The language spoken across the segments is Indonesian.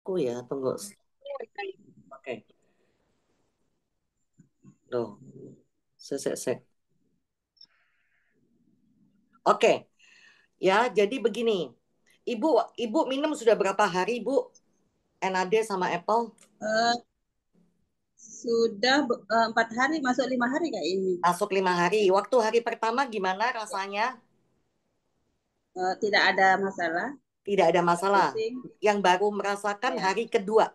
Aku ya, tunggu. Oke, tuh. Sek. Oke, ya. Jadi begini, ibu minum sudah berapa hari, Bu? NAD sama Apple? Eh, sudah 4 hari, masuk 5 hari kayak ini. Masuk 5 hari. Waktu hari pertama gimana rasanya? Tidak ada masalah, Tidak ada tidak masalah. pusing. Yang baru merasakan Ya. hari kedua.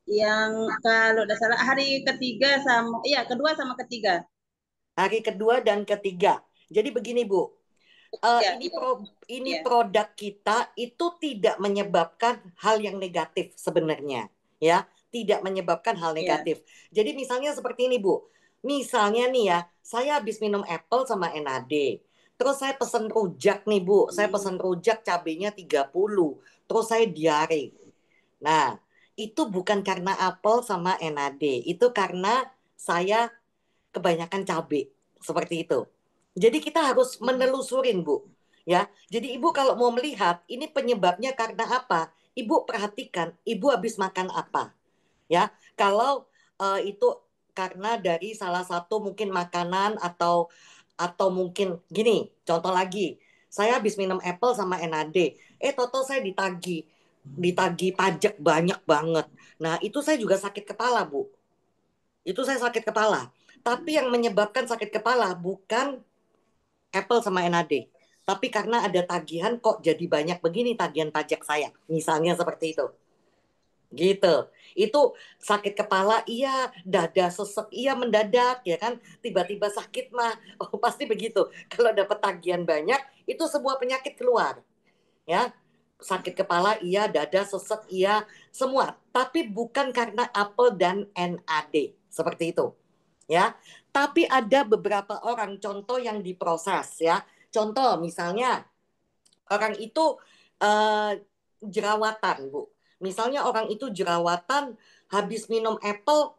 Yang kalau tidak salah hari ketiga sama, iya kedua sama ketiga. Hari kedua dan ketiga. Jadi begini, Bu. Ya, Ini iya, ini iya, produk kita itu tidak menyebabkan hal yang negatif sebenarnya, ya, tidak menyebabkan hal iya. negatif. Jadi misalnya seperti ini, Bu. Misalnya nih ya, saya habis minum apple sama NAD. Terus saya pesen rujak nih, Bu. Saya Hmm. pesen rujak cabenya 30. Terus saya diare. Nah, itu bukan karena apel sama NAD. Itu karena saya kebanyakan cabai seperti itu. Jadi kita harus menelusurin, Bu. Ya. Jadi Ibu kalau mau melihat ini penyebabnya karena apa? Ibu perhatikan, Ibu habis makan apa? Ya. Kalau itu karena dari salah satu mungkin makanan atau mungkin gini, contoh lagi. Saya habis minum apple sama NAD. Toto saya ditagih pajak banyak banget. Nah, itu saya juga sakit kepala, Bu. Itu saya sakit kepala. Tapi yang menyebabkan sakit kepala bukan Apple sama NAD. Tapi karena ada tagihan kok jadi banyak begini tagihan pajak saya. Misalnya seperti itu. Gitu. Itu sakit kepala, iya, dada sesek, iya mendadak ya kan. Tiba-tiba sakit mah. Oh, pasti begitu. Kalau dapat tagihan banyak, itu sebuah penyakit keluar. Ya, sakit kepala iya, dada sesek iya, semua. Tapi bukan karena apel dan NAD. Seperti itu. Ya. Tapi ada beberapa orang contoh yang diproses ya. Contoh misalnya orang itu eh, jerawatan, Bu. Misalnya orang itu jerawatan habis minum apel,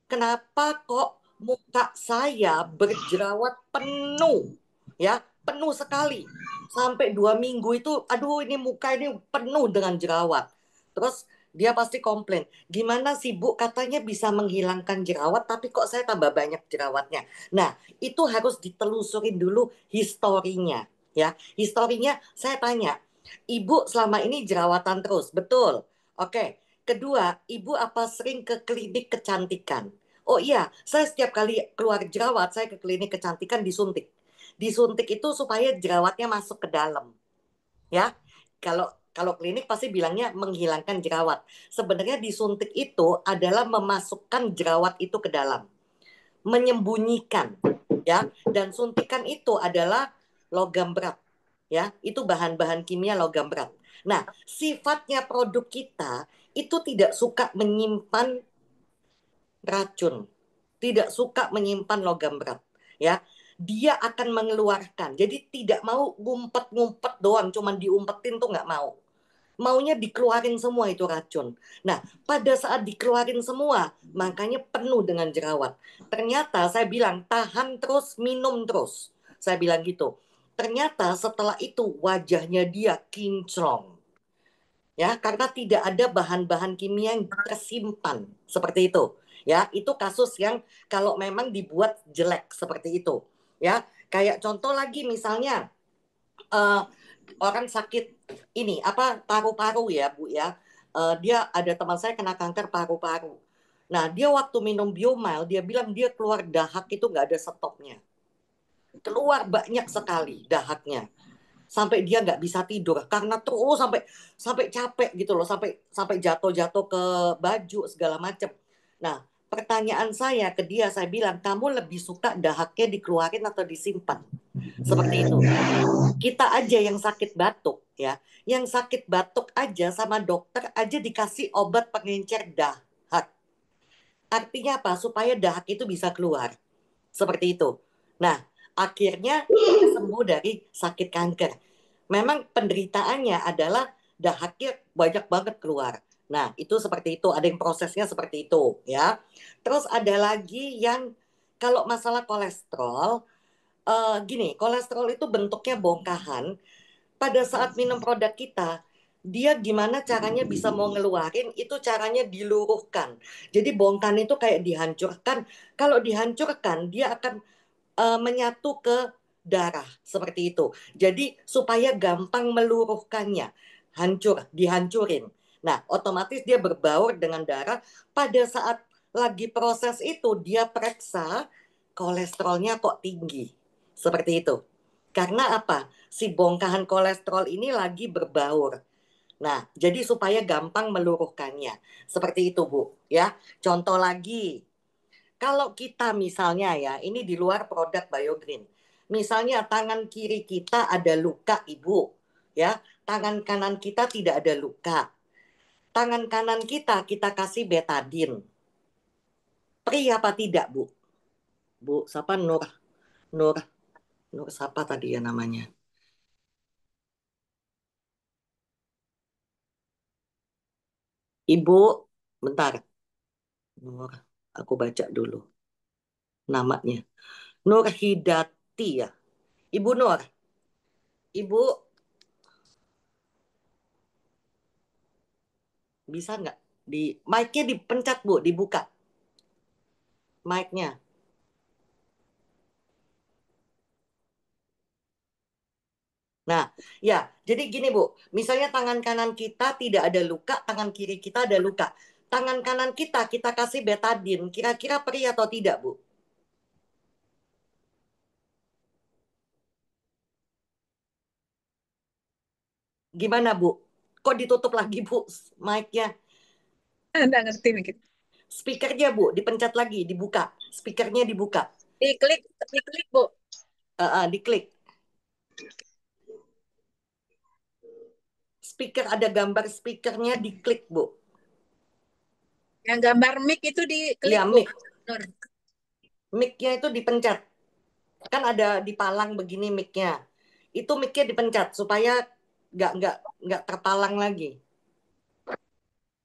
kenapa kok muka saya berjerawat penuh? Ya, penuh sekali. Sampai 2 minggu itu, aduh ini muka ini penuh dengan jerawat. Terus dia pasti komplain, gimana sih Bu katanya bisa menghilangkan jerawat, tapi kok saya tambah banyak jerawatnya. Nah, itu harus ditelusurin dulu historinya. Ya, historinya saya tanya, Ibu selama ini jerawatan terus, betul? Oke, kedua, Ibu apa sering ke klinik kecantikan? Oh iya, saya setiap kali keluar jerawat, saya ke klinik kecantikan disuntik. Disuntik itu supaya jerawatnya masuk ke dalam, ya. Kalau kalau klinik pasti bilangnya menghilangkan jerawat. Sebenarnya disuntik itu adalah memasukkan jerawat itu ke dalam, menyembunyikan, ya. Dan suntikan itu adalah logam berat, ya. Itu bahan-bahan kimia logam berat. Nah, sifatnya produk kita itu tidak suka menyimpan racun, tidak suka menyimpan logam berat, ya. Dia akan mengeluarkan. Jadi tidak mau ngumpet-ngumpet doang, cuman diumpetin tuh nggak mau. Maunya dikeluarin semua itu racun. Nah, pada saat dikeluarin semua, makanya penuh dengan jerawat. Ternyata saya bilang tahan terus, minum terus. Saya bilang gitu. Ternyata setelah itu wajahnya dia kinclong. Ya, karena tidak ada bahan-bahan kimia yang tersimpan seperti itu. Ya, itu kasus yang kalau memang dibuat jelek seperti itu. Ya, kayak contoh lagi misalnya eh, orang sakit ini apa paru-paru ya Bu ya. Dia ada teman saya kena kanker paru-paru. Nah, dia waktu minum Biomile dia bilang dia keluar dahak itu nggak ada stopnya. Keluar banyak sekali dahaknya sampai dia nggak bisa tidur karena terus sampai sampai capek gitu loh, sampai sampai jatuh-jatuh ke baju segala macam. Nah, pertanyaan saya ke dia, saya bilang kamu lebih suka dahaknya dikeluarin atau disimpan? Seperti itu. Kita aja yang sakit batuk ya, yang sakit batuk aja sama dokter aja dikasih obat pengencer dahak. Artinya apa? Supaya dahak itu bisa keluar. Seperti itu. Nah, akhirnya dia sembuh dari sakit kanker. Memang penderitaannya adalah dahaknya banyak banget keluar. Nah, itu seperti itu. Ada yang prosesnya seperti itu, ya. Terus ada lagi yang kalau masalah kolesterol, gini, kolesterol itu bentuknya bongkahan. Pada saat minum produk kita, dia gimana caranya bisa mau ngeluarin, itu caranya diluruhkan. Jadi bongkahan itu kayak dihancurkan. Kalau dihancurkan, dia akan menyatu ke darah seperti itu. Jadi supaya gampang meluruhkannya, dihancurin. Nah, otomatis dia berbaur dengan darah. Pada saat lagi proses itu, dia periksa kolesterolnya kok tinggi. Seperti itu. Karena apa? Si bongkahan kolesterol ini lagi berbaur. Nah, jadi supaya gampang meluruhkannya. Seperti itu, Bu. Ya, contoh lagi. Kalau kita misalnya ya, ini di luar produk Biogreen. Misalnya tangan kiri kita ada luka, Ibu. Ya, tangan kanan kita tidak ada luka. Tangan kanan kita kasih betadin. Perih apa tidak, Bu? Bu, siapa Nur? Nur, Nur siapa tadi ya namanya? Ibu, bentar. Nur, aku baca dulu namanya. Nur Hidati ya. Ibu Nur, Ibu bisa nggak di mic-nya dipencet Bu, dibuka mic-nya. Nah, ya, jadi gini Bu, misalnya tangan kanan kita tidak ada luka, tangan kiri kita ada luka. Tangan kanan kita kasih betadin, kira-kira perih atau tidak Bu? Gimana Bu? Kok ditutup lagi Bu mic-nya? Nggak ngerti mikir. Speakernya Bu, dipencet lagi, dibuka. Speakernya dibuka. Diklik, diklik Bu. Diklik. Speaker, ada gambar speakernya, diklik Bu. Yang gambar mic itu diklik Iya, Bu. mic. Mic-nya itu dipencet. Kan ada di palang begini mic-nya. Itu mic-nya dipencet supaya nggak terpalang lagi.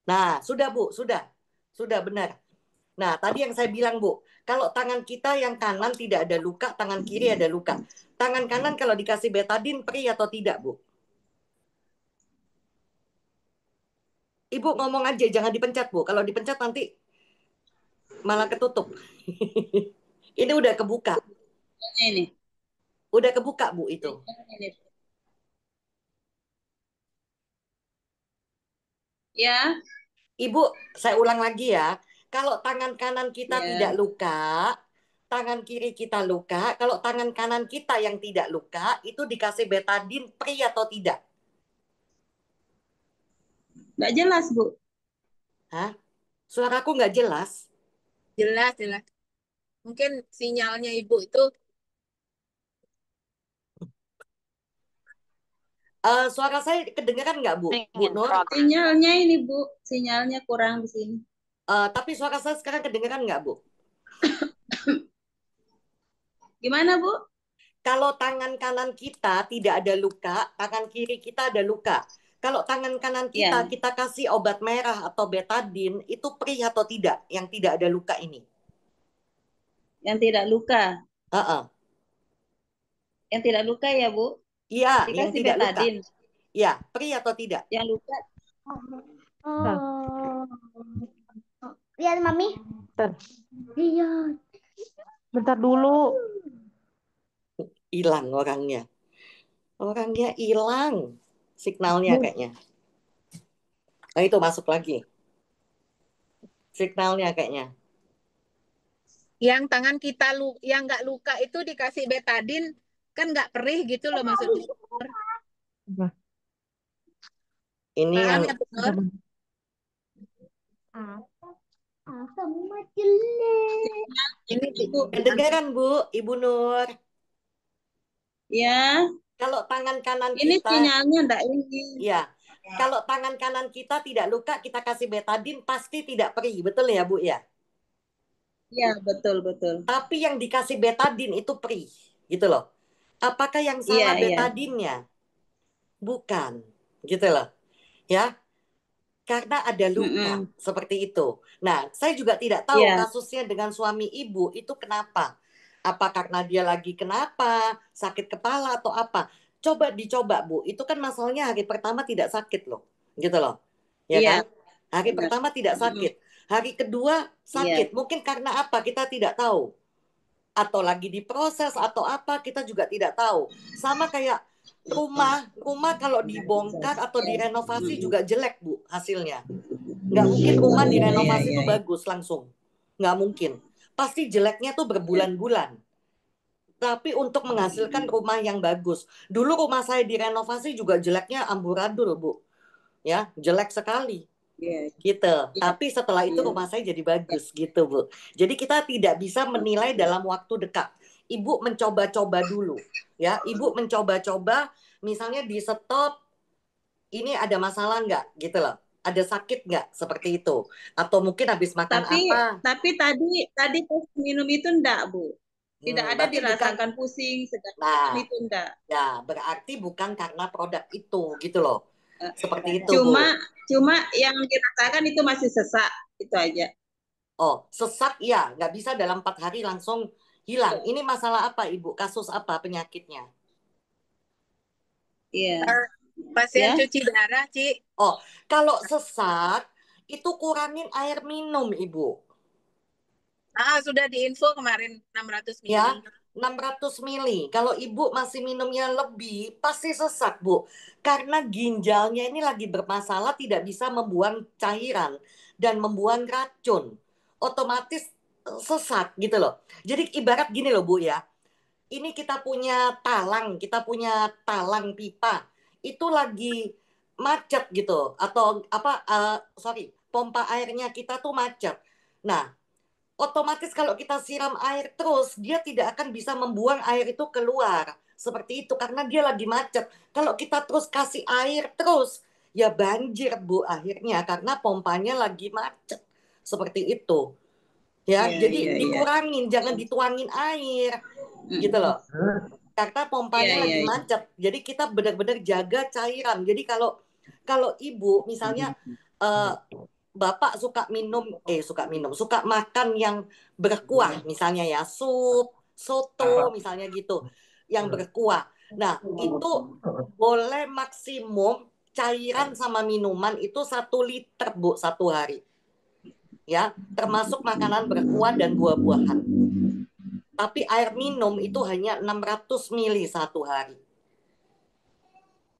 Nah, sudah Bu, sudah benar. Nah, tadi yang saya bilang Bu, kalau tangan kita yang kanan tidak ada luka, tangan kiri ada luka. Tangan kanan kalau dikasih betadin perih atau tidak Bu? Ibu ngomong aja, jangan dipencet Bu. Kalau dipencet nanti malah ketutup. Ini udah kebuka. Ini. Udah kebuka Bu itu. Ini. Ya. Ibu, saya ulang lagi ya. Kalau tangan kanan kita Ya. tidak luka, tangan kiri kita luka. Kalau tangan kanan kita yang tidak luka, itu dikasih betadin perih atau tidak? Nggak jelas, Bu. Hah? Suaraku nggak jelas? Jelas, jelas. Mungkin sinyalnya Ibu itu Suara saya kedengaran nggak Bu? Bu Nur? Sinyalnya ini, Bu. Sinyalnya kurang di sini. Tapi suara saya sekarang kedengaran nggak Bu? Gimana, Bu? Kalau tangan kanan kita tidak ada luka, tangan kiri kita ada luka. Kalau tangan kanan kita, Ya. kita kasih obat merah atau betadin, itu perih atau tidak? Yang tidak ada luka ini. Yang tidak luka. Uh-uh. Yang tidak luka ya, Bu? Iya, yang Dikasih tidak luka. betadin. Iya, perih atau tidak? Yang luka. Lihat Mami. Bentar. Lihat. Bentar dulu. Hilang orangnya. Orangnya hilang. Signalnya kayaknya. Nah, itu masuk lagi. Signalnya kayaknya. yang tangan kita yang nggak luka itu dikasih betadin kan nggak perih gitu loh maksudnya. Ini Paham yang ya, Bu Nur? Semua jelek. Ini Bu. kedengaran Bu, Ibu Nur. Ya. Kalau tangan kanan Ini kita, sinyalnya enggak ini. ya. Kalau tangan kanan kita tidak luka, kita kasih betadin pasti tidak perih, betul ya Bu ya? Ya, betul, betul. Tapi yang dikasih betadin itu perih, gitu loh. Apakah yang salah Iya, iya. betadinnya? Bukan, gitu loh. Ya, karena ada luka seperti itu. Nah, saya juga tidak tahu Iya. kasusnya dengan suami ibu itu kenapa. Apa karena dia lagi kenapa, sakit kepala atau apa. coba dicoba Bu. Itu kan masalahnya hari pertama tidak sakit loh, gitu loh, ya Iya, kan? Hari benar. pertama tidak sakit, hari kedua Iya. sakit. Mungkin karena apa kita tidak tahu, atau lagi diproses atau apa kita juga tidak tahu. Sama kayak rumah kalau dibongkar atau direnovasi juga jelek Bu hasilnya. Nggak mungkin rumah Iya, direnovasi iya, tuh iya. bagus langsung, nggak mungkin. Pasti jeleknya tuh berbulan-bulan. Tapi untuk menghasilkan rumah yang bagus. Dulu rumah saya direnovasi juga jeleknya amburadul, Bu. Ya, jelek sekali. Iya, Gitu. iya, Tapi setelah itu iya. rumah saya jadi bagus gitu, Bu. Jadi kita tidak bisa menilai dalam waktu dekat. Ibu mencoba-coba dulu. Ya, Ibu mencoba-coba misalnya di stop ini ada masalah nggak gitu loh. Ada sakit nggak seperti itu. Atau mungkin habis makan apa. Tapi tadi pas minum itu enggak, Bu. Tidak ada Berarti bukan. dirasakan pusing, segala macam Nah, itu enggak. ya, berarti bukan karena produk itu gitu loh. Seperti itu, Cuma Bu. cuma yang dirasakan itu masih sesak, itu aja. Oh, sesak ya, nggak bisa dalam 4 hari langsung hilang. Ini masalah apa, Ibu? Kasus apa penyakitnya? Iya. Pasien Ya. cuci darah, Ci. Oh, kalau sesak itu kurangin air minum, Ibu. Sudah diinfo kemarin 600 Ya, mili. 600 mili. Kalau Ibu masih minumnya lebih, pasti sesak, Bu. Karena ginjalnya ini lagi bermasalah, tidak bisa membuang cairan dan membuang racun. Otomatis sesak gitu loh. Jadi ibarat gini loh, Bu ya. Ini kita punya talang pipa. Itu lagi macet gitu atau apa pompa airnya kita tuh macet. Nah, otomatis kalau kita siram air terus, dia tidak akan bisa membuang air itu keluar. Seperti itu, karena dia lagi macet. Kalau kita terus kasih air terus, ya banjir, Bu, akhirnya. Karena pompanya lagi macet. Seperti itu. Ya, Iya, jadi iya, iya. dikurangin, jangan dituangin air. Gitu loh. Karena pompanya Iya, lagi iya, iya. macet. Jadi kita benar-benar jaga cairan. Jadi kalau Ibu misalnya Bapak suka makan yang berkuah, misalnya ya sup, soto, misalnya gitu, yang berkuah. Nah, itu boleh maksimum cairan sama minuman itu 1 liter, Bu, 1 hari. Ya, termasuk makanan berkuah dan buah-buahan. Tapi air minum itu hanya 600 mili 1 hari.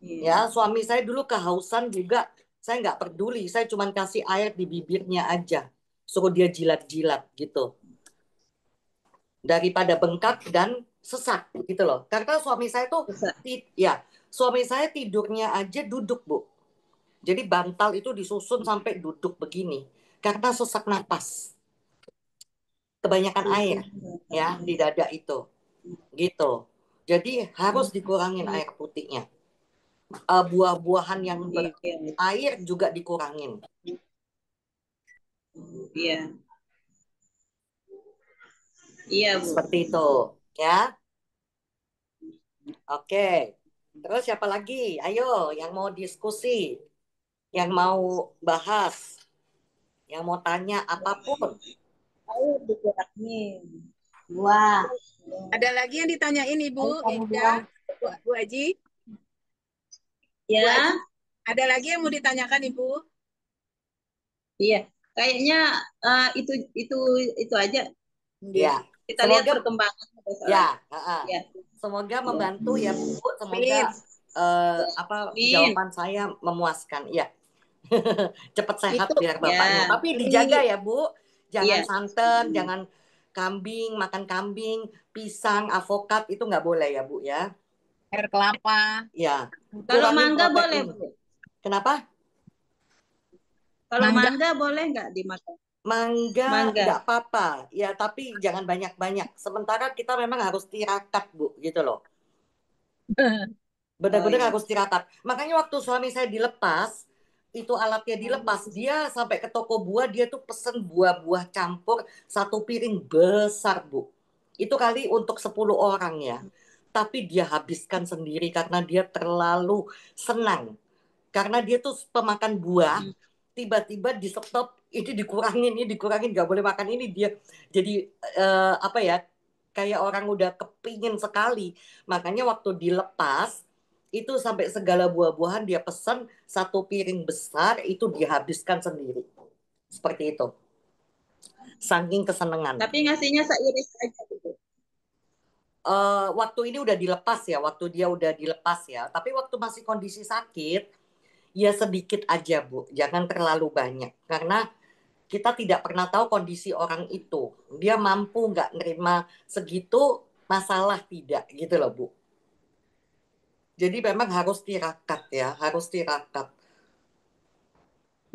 Ya, suami saya dulu kehausan juga. Saya nggak peduli, saya cuma kasih air di bibirnya aja. Suruh dia jilat-jilat gitu. Daripada bengkak dan sesak gitu loh. Karena suami saya tuh, suami saya tidurnya aja duduk, Bu. Jadi bantal itu disusun sampai duduk begini. Karena sesak napas. Kebanyakan air ya di dada itu. Gitu. Jadi harus dikurangin air putihnya. Buah-buahan yang berair juga dikurangin. Iya. Iya, Bu. Seperti itu, ya. Oke. Terus siapa lagi? Ayo, yang mau diskusi, yang mau bahas, yang mau tanya apapun. Ayo dikurangin. Wah. Ada lagi yang ditanyain Ibu Ida, Bu Aji? Ya. Bu Aji, ada lagi yang mau ditanyakan Ibu? Iya. Kayaknya itu aja. Ya. Kita lihat perkembangan. Ya, Ya. semoga membantu ya Bu. Semoga Amin. jawaban saya memuaskan. Ya. Cepat sehat biar bapaknya. Ya. Tapi dijaga ya Bu. Jangan Iya. santan, jangan makan kambing, pisang, avokat itu nggak boleh ya Bu ya. Air kelapa. Ya. Kalau Kurangin mangga protein. boleh, Bu? Kenapa? Kalau mangga boleh nggak dimakan? Mangga nggak apa-apa. Ya, tapi jangan banyak-banyak. Sementara kita memang harus tirakat, Bu, gitu loh. Benar-benar harus tirakat. Makanya waktu suami saya dilepas, itu alatnya dilepas, dia sampai ke toko buah, dia tuh pesen buah-buah campur 1 piring besar, Bu. Itu kali untuk 10 orang ya. Tapi dia habiskan sendiri karena dia terlalu senang. Karena dia tuh pemakan buah, tiba-tiba di stop, ini dikurangin, nggak boleh makan ini, dia jadi kayak orang udah kepingin sekali. Makanya waktu dilepas, itu sampai segala buah-buahan dia pesan 1 piring besar itu dihabiskan sendiri. Seperti itu. Saking kesenangan. Tapi ngasihnya seiris aja gitu. Waktu ini udah dilepas ya, waktu dia udah dilepas ya. Tapi waktu masih kondisi sakit, ya sedikit aja Bu, jangan terlalu banyak. Karena kita tidak pernah tahu kondisi orang itu. Dia mampu nggak nerima segitu, masalah tidak gitu loh Bu. Jadi memang harus tirakat ya, harus tirakat.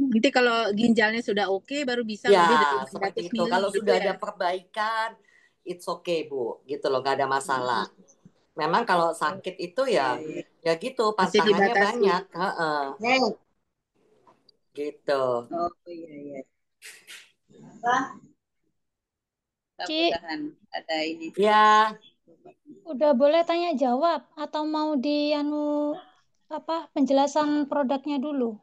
Nanti kalau ginjalnya sudah oke, baru bisa Ya, lebih dari 100 seperti itu. mili Kalau gitu sudah ya. ada perbaikan, it's okay Bu, gitu loh, nggak ada masalah. Memang kalau sakit itu ya, ya gitu, Masih pantangannya dibatasi. banyak. Heeh. Gitu. Oh iya. Apa? Ci, Mudah-mudahan ada ini. Ya, udah boleh tanya jawab atau mau di apa penjelasan produknya dulu?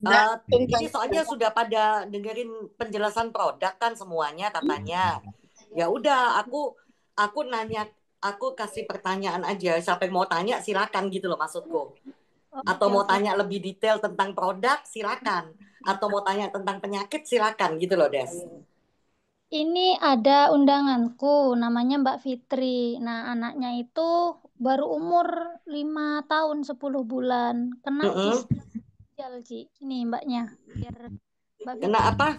Enggak, ini soalnya sudah pada dengerin penjelasan produk kan semuanya katanya. Ya udah, aku nanya, aku kasih pertanyaan aja. Siapa yang mau tanya silakan gitu loh maksudku. Oh, Atau oke, mau oke. tanya lebih detail tentang produk silakan. Atau mau tanya tentang penyakit silakan gitu loh Des. Ini ada undanganku, namanya Mbak Fitri. Nah, anaknya itu baru umur 5 tahun 10 bulan. Kena Mm-mm. kista ginjal, Ci. Ini mbaknya. Biar Mbak Kena Fitri. apa?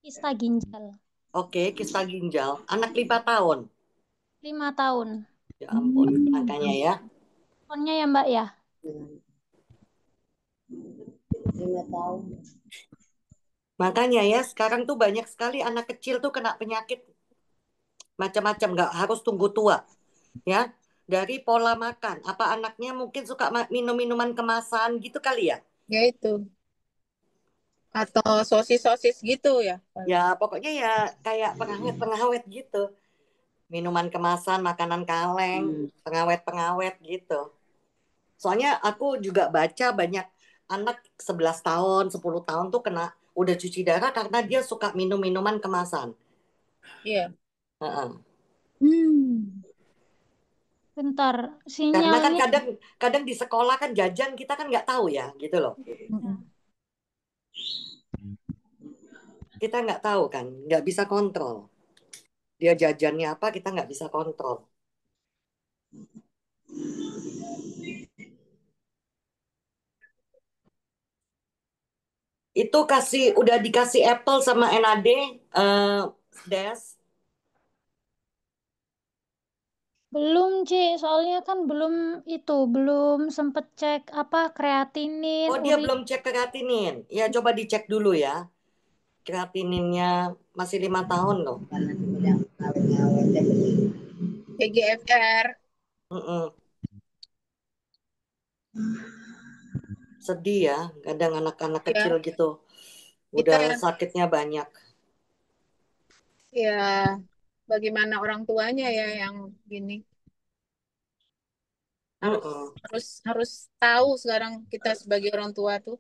Kista ginjal. Oke, kista ginjal. Anak 5 tahun. 5 tahun. Ya ampun, makanya ya. Teleponnya ya Mbak ya? 5 tahun. Makanya ya, sekarang tuh banyak sekali anak kecil tuh kena penyakit macam-macam, nggak harus tunggu tua. Ya, dari pola makan. Apa anaknya mungkin suka minum minuman kemasan gitu kali ya? Ya itu. Atau sosis-sosis gitu ya. Ya, pokoknya ya kayak pengawet-pengawet gitu. Minuman kemasan, makanan kaleng, pengawet-pengawet gitu. Soalnya aku juga baca banyak anak 11 tahun, 10 tahun tuh kena udah cuci darah karena dia suka minum minuman kemasan. Iya. Heeh. Bentar, Karena kan sinyalnya. kadang di sekolah kan jajan kita kan nggak tahu ya, gitu loh. Kita nggak tahu kan, nggak bisa kontrol. Dia jajannya apa kita nggak bisa kontrol. Itu udah dikasih apple sama NAD, Des. Belum, Ci. Soalnya kan belum sempet cek apa kreatinin, Oh dia urin. belum cek kreatinin. Ya coba dicek dulu ya. Kreatininnya masih 5 tahun loh. EGFR. Mm-mm. Sedih ya, kadang anak-anak Ya. kecil gitu. Kita Udah sakitnya banyak. ya bagaimana orang tuanya ya yang gini. Harus Mm-mm. harus tahu sekarang kita sebagai orang tua tuh.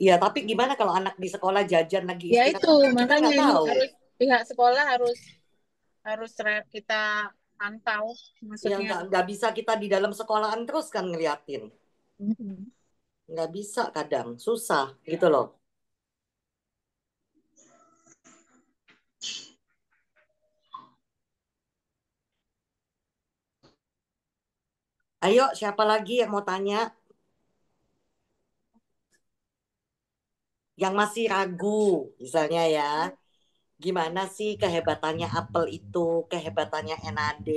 Iya, tapi gimana kalau anak di sekolah jajan lagi Ya istirahat? itu Kan kita makanya nggak ini tahu. harus pihak sekolah harus kita pantau, Ya maksudnya. nggak bisa kita di dalam sekolahan terus kan ngeliatin. Mm-mm. Nggak bisa kadang, susah gitu loh. Ayo, siapa lagi yang mau tanya? Yang masih ragu, misalnya ya. Gimana sih kehebatannya apel itu, kehebatannya NAD,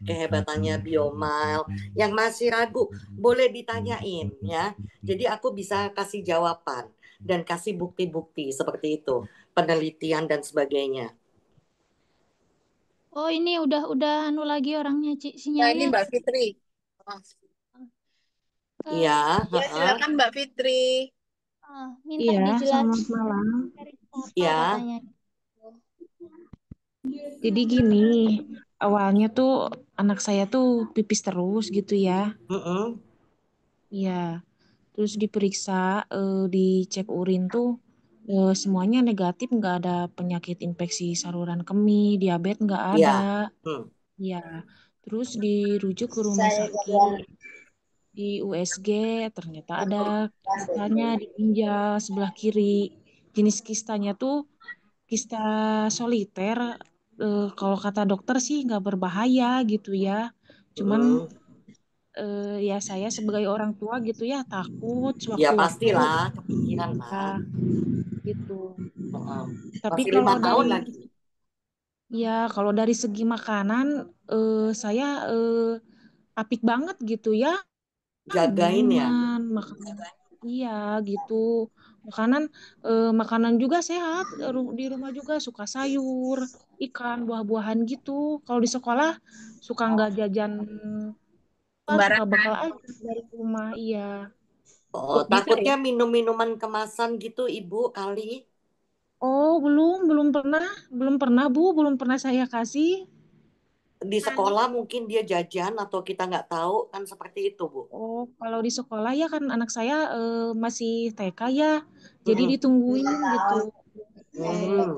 kehebatannya Biomile. Yang masih ragu, boleh ditanyain ya. Jadi aku bisa kasih jawaban dan kasih bukti-bukti seperti itu, penelitian dan sebagainya. Oh, ini udah anu lagi orangnya, Ci. Nah, ini Sinyalnya. Mbak Fitri. Oh. Iya, Ya, silakan Mbak Fitri. Minta Iya, dijelasin selamat malam. apa iya. katanya. Jadi gini, awalnya tuh anak saya tuh pipis terus gitu ya. Mm-mm. Iya, terus diperiksa, dicek urin tuh semuanya negatif, nggak ada penyakit infeksi saluran kemih, diabetes nggak Iya. ada. Hmm. Iya, terus dirujuk ke rumah sakit. di USG, ternyata ada kistanya di ginjal sebelah kiri. Jenis kistanya tuh kista soliter. Kalau kata dokter sih nggak berbahaya gitu ya. Cuman Mm. ya saya sebagai orang tua gitu ya takut Ya sewaktu-waktu pastilah, kepikiran lah. ya gitu. Heeh. Tapi Masih 5 kalau tahun dari lagi. kalau dari segi makanan saya apik banget gitu ya. Jagain ya. Minuman, makanan. Iya gitu. Makanan juga sehat. Di rumah juga suka sayur, ikan, buah-buahan gitu. Kalau di sekolah suka nggak jajan, suka Sembarangan. bekal aja dari rumah. Iya. Oh, Bisa ya? takutnya minum-minuman kemasan gitu Ibu kali. Oh, belum pernah Bu, belum pernah saya kasih. Di sekolah mungkin dia jajan atau kita nggak tahu kan seperti itu Bu. Oh, kalau di sekolah ya kan anak saya masih TK ya, jadi Mm-mm. ditungguin gitu, Hmm.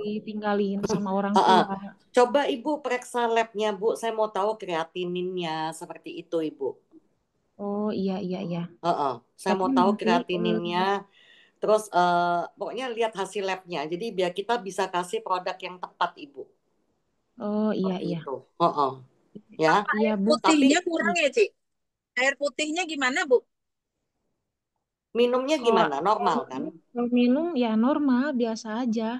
ditinggalin sama orang Heeh. tua. Coba Ibu periksa labnya Bu, saya mau tahu kreatininnya seperti itu Ibu. Oh iya iya iya. Heeh. Saya Tapi mau tahu nanti kreatininnya, terus pokoknya lihat hasil labnya. Jadi biar kita bisa kasih produk yang tepat Ibu. oh iya Seperti iya itu. Heeh. Ya. iya Air Bu. Tapi putihnya kurang ya, Ci? Air putihnya gimana, Bu? minumnya Kalau gimana? Normal kan? kalau minum ya normal biasa aja.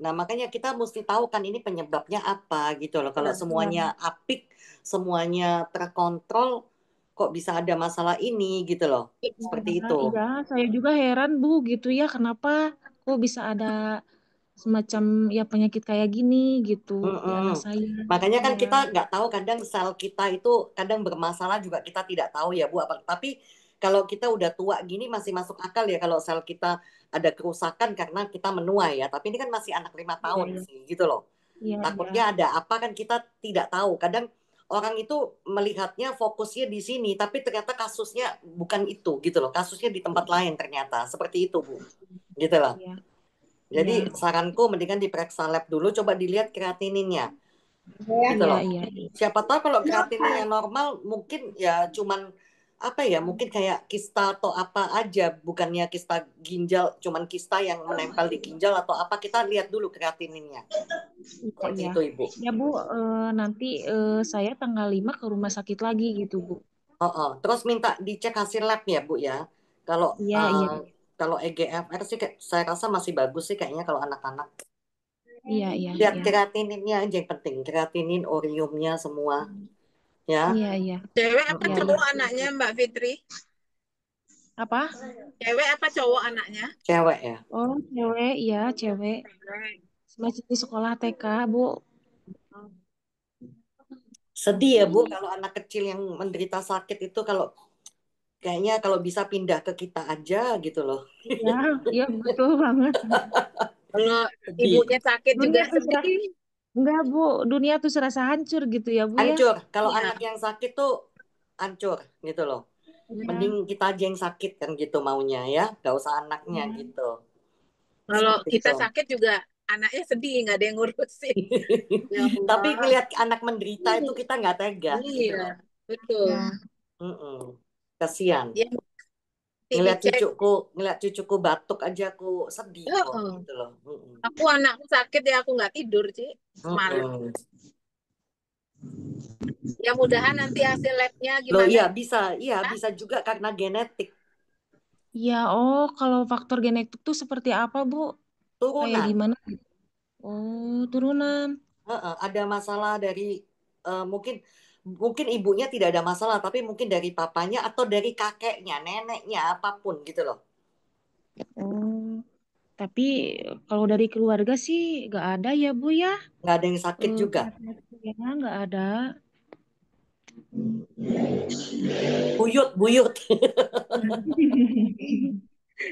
Nah, makanya kita mesti tahu kan ini penyebabnya apa gitu loh. Kalau Ya. semuanya apik, semuanya terkontrol, kok bisa ada masalah ini gitu loh. Seperti Iya, itu. iya, saya juga heran Bu gitu ya kenapa kok bisa ada semacam ya penyakit kayak gini gitu di Mm-mm. anak saya. Makanya kan Iya. kita nggak tahu kadang sel kita itu kadang bermasalah juga kita tidak tahu ya Bu. Tapi kalau kita udah tua gini masih masuk akal ya kalau sel kita ada kerusakan karena kita menua ya. Tapi ini kan masih anak 5 tahun Iya, sih gitu loh. iya, iya. Takutnya ada apa kan kita tidak tahu. Kadang orang itu melihatnya fokusnya di sini, tapi ternyata kasusnya bukan itu gitu loh. Kasusnya di tempat lain ternyata. Seperti itu Bu. Gitu loh. Iya, Jadi iya, saranku mendingan diperiksa lab dulu, coba dilihat kreatininnya gitu iya, loh. iya. Siapa tahu kalau kreatininnya normal mungkin ya cuman apa ya mungkin kayak kista atau apa aja bukannya kista ginjal cuman kista yang menempel di ginjal atau apa kita lihat dulu kreatininnya Iya, seperti iya. itu Ibu. Ya Bu, nanti saya tanggal 5 ke rumah sakit lagi gitu Bu. Oh, oh. Terus minta dicek hasil lab ya Bu ya. Kalau Iya, iya, kalau EGFR sih saya rasa masih bagus sih kayaknya kalau anak-anak. iya, iya, Lihat iya. kreatininnya aja yang penting, kreatinin, oriumnya semua ya. Iya, iya. Cewek apa Iya, cowok iya. anaknya, Mbak Fitri? Apa? Cewek apa cowok anaknya? Cewek ya. Oh, cewek, iya, cewek. Masih di sekolah TK, Bu. Sedih ya Bu kalau anak kecil yang menderita sakit itu kalau kayaknya kalau bisa pindah ke kita aja gitu loh. Iya, iya betul banget. Kalau Sedih. ibunya sakit juga Dunia tuh serasa, sedih. enggak Bu, dunia tuh serasa hancur gitu ya Bu ya. Hancur. Kalau Iya. anak yang sakit tuh hancur gitu loh. Mending Iya, kita aja yang sakit kan gitu maunya ya. Gak usah anaknya iya. gitu. Kalau Seperti kita itu. sakit juga anaknya sedih, nggak ada yang ngurusin. Ya Tapi Allah. ngelihat anak menderita itu kita nggak tega gitu Iya, loh. betul. Ya, Mm-mm. Kasian. Ya mesti Ngelihat dicek. cucuku batuk aja aku sedih kok Oh, gitu loh. Mm-mm. aku anakku sakit ya aku nggak tidur, Ci. Semalam. Mm-mm. Ya mudahan nanti hasil labnya Loh gimana? iya bisa juga karena genetik iya. Oh, kalau faktor genetik tuh seperti apa Bu? Kayak turunan. gimana? Oh, turunan. Heeh, ada masalah dari mungkin mungkin ibunya tidak ada masalah tapi mungkin dari papanya atau dari kakeknya, neneknya apapun gitu loh. Oh, tapi kalau dari keluarga sih nggak ada ya Bu ya. Nggak ada yang sakit juga. Ya nggak ada. Buyut.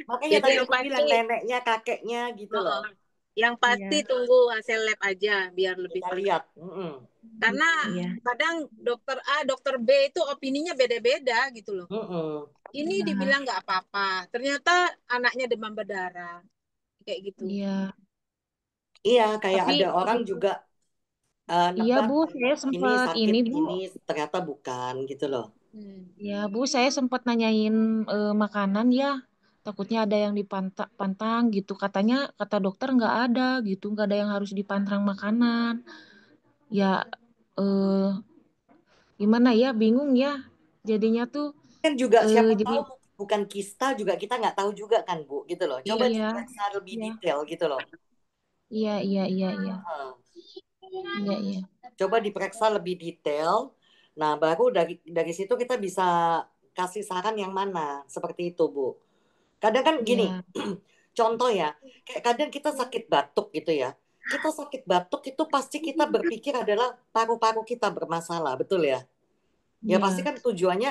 Makanya Jadi tadi yang aku pasti, bilang neneknya, kakeknya gitu loh. yang pasti Iya, tunggu hasil lab aja biar lebih Kita pasti. lihat. Mm-mm. Karena iya. kadang dokter A, dokter B itu opininya beda-beda gitu loh. Mm-mm. Ini dibilang nggak apa-apa, ternyata anaknya demam berdarah kayak gitu. Iya. Iya, kayak Tapi ada orang juga iya nebak Bu, saya ini sempat sakit ini Bu. ini ternyata bukan gitu loh. Ya, Bu, saya sempat nanyain makanan ya. Takutnya ada yang dipantang gitu. Kata dokter nggak ada gitu, nggak ada yang harus dipantang makanan. Ya, eh, gimana ya, bingung ya. Jadinya tuh, Kan juga siapa jadi tahu bukan kista juga kita nggak tahu juga kan Bu, gitu loh. Coba iya, diperiksa lebih iya, detail gitu loh. iya, iya, iya, iya, Heeh. iya, iya, Coba diperiksa lebih detail. Nah, baru dari situ kita bisa kasih saran yang mana, seperti itu Bu. Kadang kan gini, iya, contoh ya, kayak kadang kita sakit batuk gitu ya. Kita sakit batuk itu pasti kita berpikir adalah paru-paru kita bermasalah, betul ya? Ya pasti iya, kan tujuannya,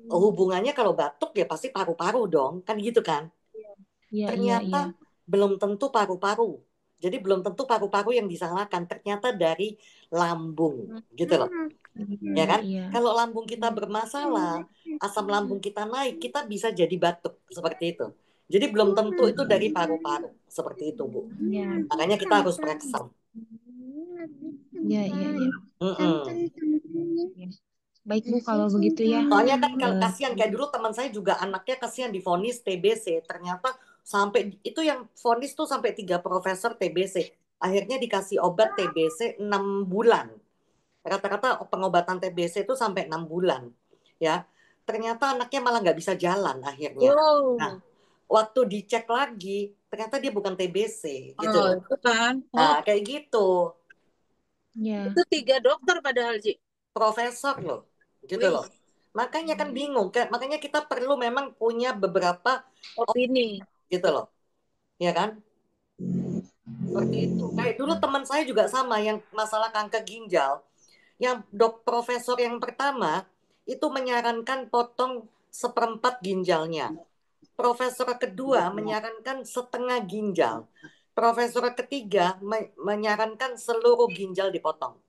hubungannya kalau batuk ya pasti paru-paru dong, kan gitu kan? iya, iya, iya, Ternyata belum tentu paru-paru. Jadi belum tentu paru-paru yang disalahkan, ternyata dari lambung, gitu loh. Ya iya, kan? iya, Kalau lambung kita bermasalah, asam lambung kita naik, kita bisa jadi batuk, seperti itu. Jadi belum tentu itu dari paru-paru, seperti itu, Bu. iya, Makanya kita harus periksa. iya, iya, iya. Mm-mm. Baik Bu, kalau begitu ya. Soalnya kan kalau Eh, kasihan kayak dulu teman saya juga anaknya kasihan divonis TBC, ternyata sampai itu yang vonis tuh sampai 3 profesor TBC. Akhirnya dikasih obat TBC 6 bulan. Rata-rata pengobatan TBC itu sampai 6 bulan. Ya. Ternyata anaknya malah nggak bisa jalan akhirnya. Nah, Wow. waktu dicek lagi, ternyata dia bukan TBC gitu Oh, loh. itu kan. Oh, Nah, kayak gitu. ya, itu 3 dokter padahal, Ji. Profesor loh. Gitu Wih, loh. Makanya kan bingung. Makanya kita perlu memang punya beberapa opini. gitu loh. Ya kan? Seperti itu. Kayak dulu teman saya juga sama yang masalah kanker ginjal. Yang profesor yang pertama itu menyarankan potong seperempat ginjalnya. Profesor kedua menyarankan setengah ginjal. Profesor ketiga menyarankan seluruh ginjal dipotong.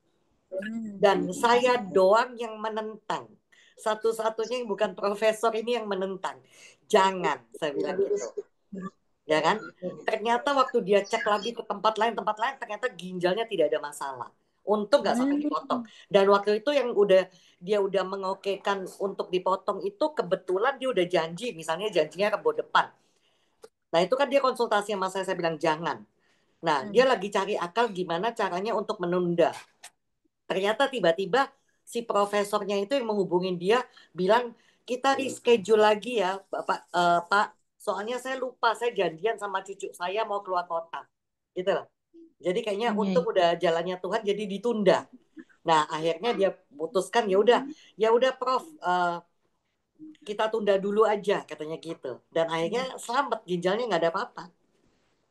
Dan saya doang yang menentang. Satu-satunya yang bukan profesor ini yang menentang. Jangan, saya bilang gitu. Ya kan? Ternyata waktu dia cek lagi ke tempat lain, ternyata ginjalnya tidak ada masalah. Untung nggak sampai dipotong. Dan waktu itu yang dia udah mengokekan untuk dipotong itu kebetulan dia udah janji, misalnya janjinya Rebo depan. Nah itu kan dia konsultasi sama saya bilang jangan. Nah dia lagi cari akal gimana caranya untuk menunda. Ternyata tiba-tiba si profesornya itu yang menghubungin dia bilang kita reschedule lagi ya Pak, soalnya saya lupa saya janjian sama cucu saya mau keluar kota gitu loh. Jadi kayaknya ya, untuk udah jalannya Tuhan jadi ditunda. Nah akhirnya dia putuskan ya udah Prof, kita tunda dulu aja katanya gitu. Dan akhirnya selamat ginjalnya nggak ada apa-apa.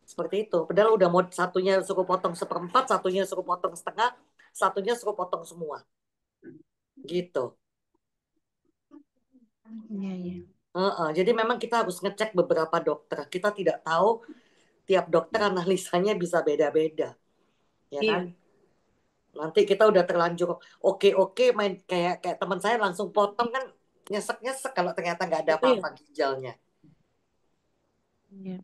Seperti itu. Padahal udah mau satunya suruh potong seperempat, satunya suruh potong setengah, satunya suruh potong semua. Gitu. ya, ya. Jadi memang kita harus ngecek beberapa dokter. Kita tidak tahu tiap dokter analisanya bisa beda-beda, ya Iya. kan? Nanti kita udah terlanjur oke main kayak teman saya langsung potong kan nyesek-nyesek kalau ternyata nggak ada Iya. apa-apa ginjalnya. Ya.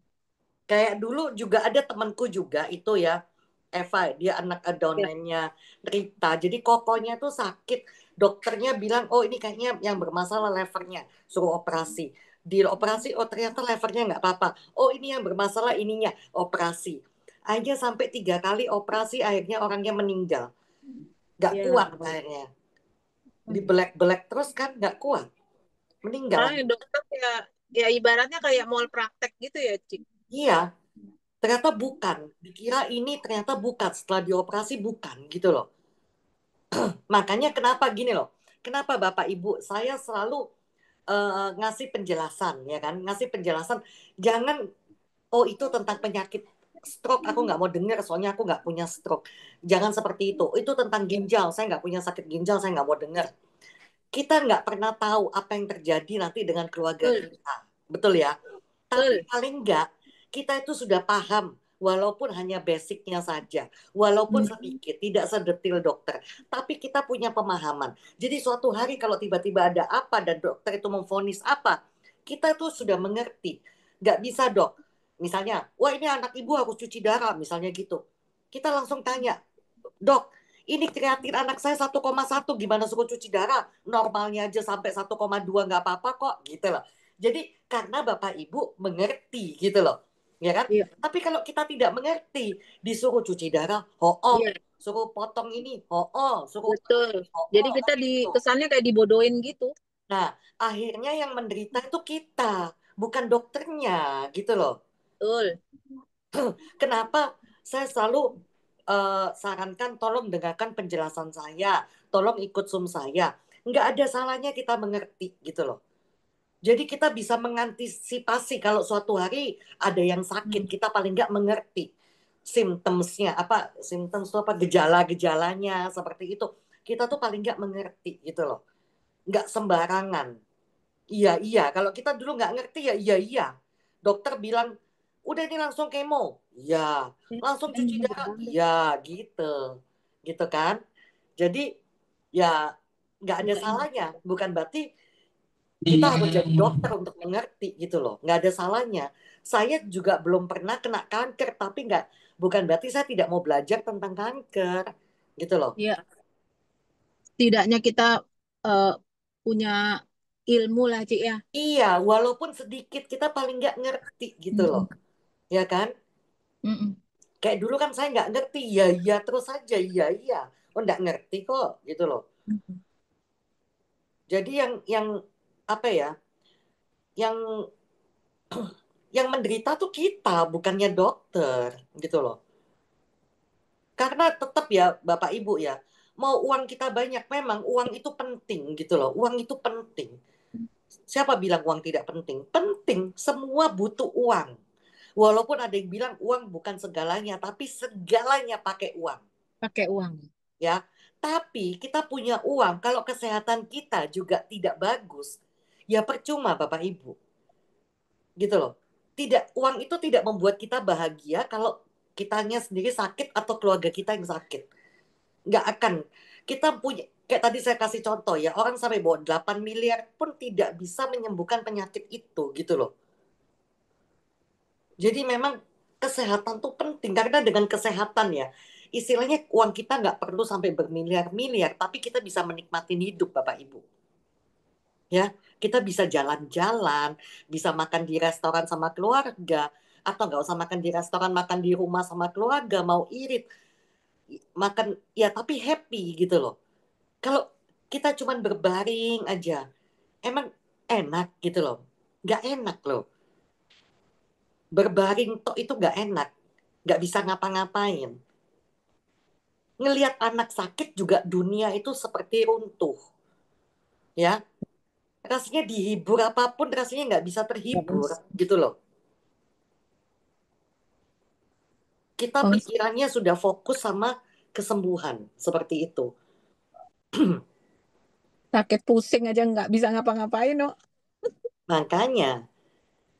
Kayak dulu juga ada temanku juga itu ya, Eva, dia anak adonannya Rita. Jadi kokonya tuh sakit. Dokternya bilang, oh ini kayaknya yang bermasalah levernya. Suruh operasi. Di operasi, oh ternyata levernya nggak apa-apa. Oh ini yang bermasalah ininya, operasi. Akhirnya sampai 3 kali operasi, akhirnya orangnya meninggal. Nggak Iya. kuat akhirnya. Dibelek-belek terus kan nggak kuat. Meninggal. Nah, dokter ya ibaratnya kayak mall praktek gitu ya, Cik. Iya, ternyata bukan. Dikira ini ternyata bukan. Setelah dioperasi bukan gitu loh. Makanya kenapa gini loh. Kenapa Bapak Ibu saya selalu ngasih penjelasan ya kan. Ngasih penjelasan. Jangan, oh itu tentang penyakit stroke. Aku nggak mau dengar soalnya aku nggak punya stroke. Jangan seperti itu. Itu tentang ginjal. Saya nggak punya sakit ginjal. Saya nggak mau dengar. Kita nggak pernah tahu apa yang terjadi nanti dengan keluarga Betul. kita. Betul ya? Tapi Betul. paling nggak kita itu sudah paham, walaupun hanya basicnya saja, walaupun sedikit, tidak sedetil dokter, tapi kita punya pemahaman. Jadi suatu hari kalau tiba-tiba ada apa dan dokter itu memvonis apa, kita itu sudah mengerti. Nggak bisa dok, misalnya, wah ini anak ibu harus cuci darah, misalnya gitu. Kita langsung tanya, dok, Ini kreatin anak saya 1,1, gimana suruh cuci darah? Normalnya aja sampai 1,2 nggak apa-apa kok, gitu loh. Jadi karena Bapak Ibu mengerti gitu loh, ya kan? Iya, Tapi kalau kita tidak mengerti, disuruh cuci darah, iya, suruh potong ini, suruh betul. Jadi kita kan gitu. kesannya kayak dibodohin gitu. Nah, akhirnya yang menderita itu kita, bukan dokternya, gitu loh. Betul. Kenapa saya selalu sarankan tolong dengarkan penjelasan saya, tolong ikut Zoom saya. Nggak ada salahnya kita mengerti gitu loh. Jadi kita bisa mengantisipasi kalau suatu hari ada yang sakit, kita paling nggak mengerti symptoms-nya, symptoms itu apa, gejala-gejalanya seperti itu. Kita tuh paling nggak mengerti gitu loh. Nggak sembarangan. Iya, iya. Kalau kita dulu nggak ngerti ya iya, iya. Dokter bilang, udah ini langsung kemo. Iya. Langsung cuci darah. Iya, gitu. Gitu kan. Jadi ya nggak ada salahnya. Bukan berarti kita harus jadi dokter untuk mengerti gitu loh. Nggak ada salahnya. Saya juga belum pernah kena kanker, tapi bukan berarti saya tidak mau belajar tentang kanker. Gitu loh. Iya, setidaknya kita eh, punya ilmu lah, Cik ya. Iya, walaupun sedikit kita paling nggak ngerti gitu loh. Mm-mm. Ya kan? Mm-mm. Kayak dulu kan saya nggak ngerti, iya iya terus aja, iya iya. Oh nggak ngerti kok, gitu loh. Mm-mm. Jadi yang apa ya, yang yang menderita tuh kita, bukannya dokter, gitu loh. Karena tetap ya Bapak Ibu ya, mau uang kita banyak, memang uang itu penting gitu loh. Uang itu penting. Siapa bilang uang tidak penting? Penting, semua butuh uang. Walaupun ada yang bilang uang bukan segalanya, tapi segalanya pakai uang. Pakai uang. Ya. Tapi kita punya uang, kalau kesehatan kita juga tidak bagus, ya percuma Bapak Ibu. Gitu loh. Uang itu tidak membuat kita bahagia kalau kitanya sendiri sakit atau keluarga kita yang sakit. Nggak akan. Kita punya, kayak tadi saya kasih contoh ya, orang sampai bawa 8 miliar pun tidak bisa menyembuhkan penyakit itu gitu loh. Jadi memang kesehatan tuh penting, karena dengan kesehatan ya, istilahnya uang kita nggak perlu sampai bermiliar-miliar, tapi kita bisa menikmati hidup Bapak Ibu. Ya, kita bisa jalan-jalan, bisa makan di restoran sama keluarga, atau nggak usah makan di restoran, makan di rumah sama keluarga, mau irit, makan, ya tapi happy gitu loh. Kalau kita cuman berbaring aja, emang enak gitu loh. Nggak enak loh. Berbaring tuh itu nggak enak. Nggak bisa ngapa-ngapain. Ngelihat anak sakit juga dunia itu seperti runtuh. Ya, rasanya dihibur apapun rasanya nggak bisa terhibur gitu loh. Kita Oh, pikirannya sudah fokus sama kesembuhan seperti itu. sakit pusing aja nggak bisa ngapa-ngapain, no. Makanya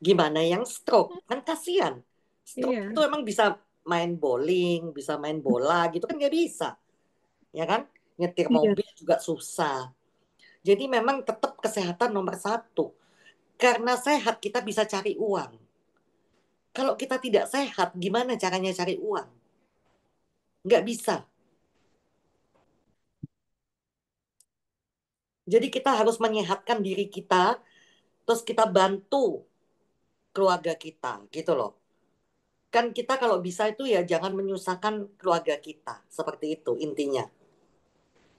gimana yang stroke? Kan kasihan. Stroke itu Iya. emang bisa main bowling, bisa main bola gitu kan nggak bisa. Ya kan? Nyetir Iya. mobil juga susah. Jadi memang tetap kesehatan nomor satu. Karena sehat kita bisa cari uang. Kalau kita tidak sehat, gimana caranya cari uang? Nggak bisa. Jadi kita harus menyehatkan diri kita, terus kita bantu keluarga kita, gitu loh. Kan kita kalau bisa itu ya jangan menyusahkan keluarga kita, seperti itu intinya.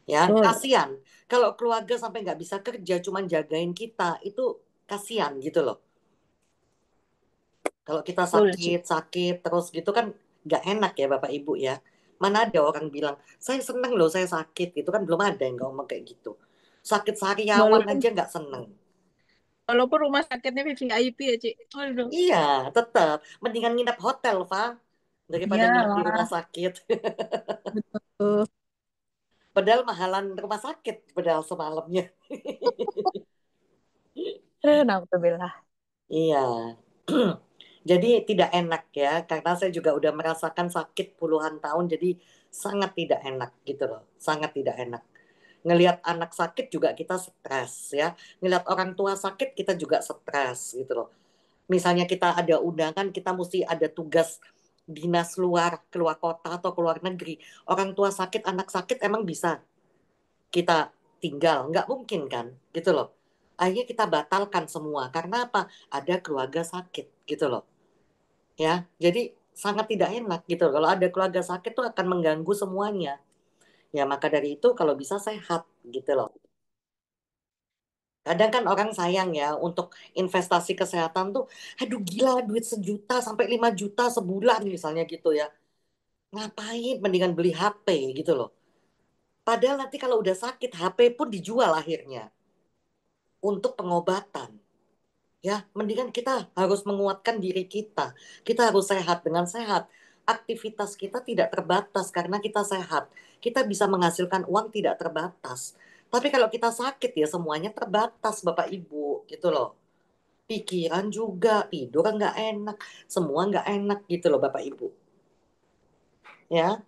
Ya, Betul. kasihan. Kalau keluarga sampai nggak bisa kerja, cuman jagain kita, itu kasihan gitu loh. Kalau kita Betul, Cik. sakit terus gitu kan nggak enak ya Bapak Ibu ya. Mana ada orang bilang, saya seneng loh saya sakit gitu kan, belum ada yang ngomong kayak gitu. Sakit sariawan Walaupun aja nggak seneng. walaupun rumah sakitnya VIP ya, Cik. Aduh. Iya, tetap. Mendingan nginep hotel, Pak, daripada nginep di rumah Iyalah, sakit. betul. Padahal mahalan rumah sakit, padahal semalamnya. Alhamdulillah. Iya. Jadi tidak enak ya, karena saya juga udah merasakan sakit puluhan tahun, jadi sangat tidak enak gitu loh, sangat tidak enak. Ngelihat anak sakit juga kita stres ya, ngelihat orang tua sakit kita juga stres gitu loh. Misalnya kita ada undangan, kita mesti ada tugas dinas keluar kota atau keluar negeri, orang tua sakit, anak sakit, emang bisa kita tinggal? Nggak mungkin kan, gitu loh. Akhirnya kita batalkan semua. Karena apa? Ada keluarga sakit, gitu loh. Ya, jadi sangat tidak enak gitu. Kalau ada keluarga sakit tuh akan mengganggu semuanya. Ya, maka dari itu kalau bisa sehat, gitu loh. Kadang kan orang sayang ya untuk investasi kesehatan tuh, aduh gila duit 1 juta sampai 5 juta sebulan misalnya gitu ya. Ngapain mendingan beli HP gitu loh. Padahal nanti kalau udah sakit HP pun dijual akhirnya untuk pengobatan. Ya, mendingan kita harus menguatkan diri kita. Kita harus sehat. Dengan sehat, aktivitas kita tidak terbatas karena kita sehat. Kita bisa menghasilkan uang tidak terbatas. Tapi kalau kita sakit ya semuanya terbatas Bapak Ibu gitu loh. Pikiran juga, tidur nggak enak, semua nggak enak gitu loh Bapak Ibu. Ya,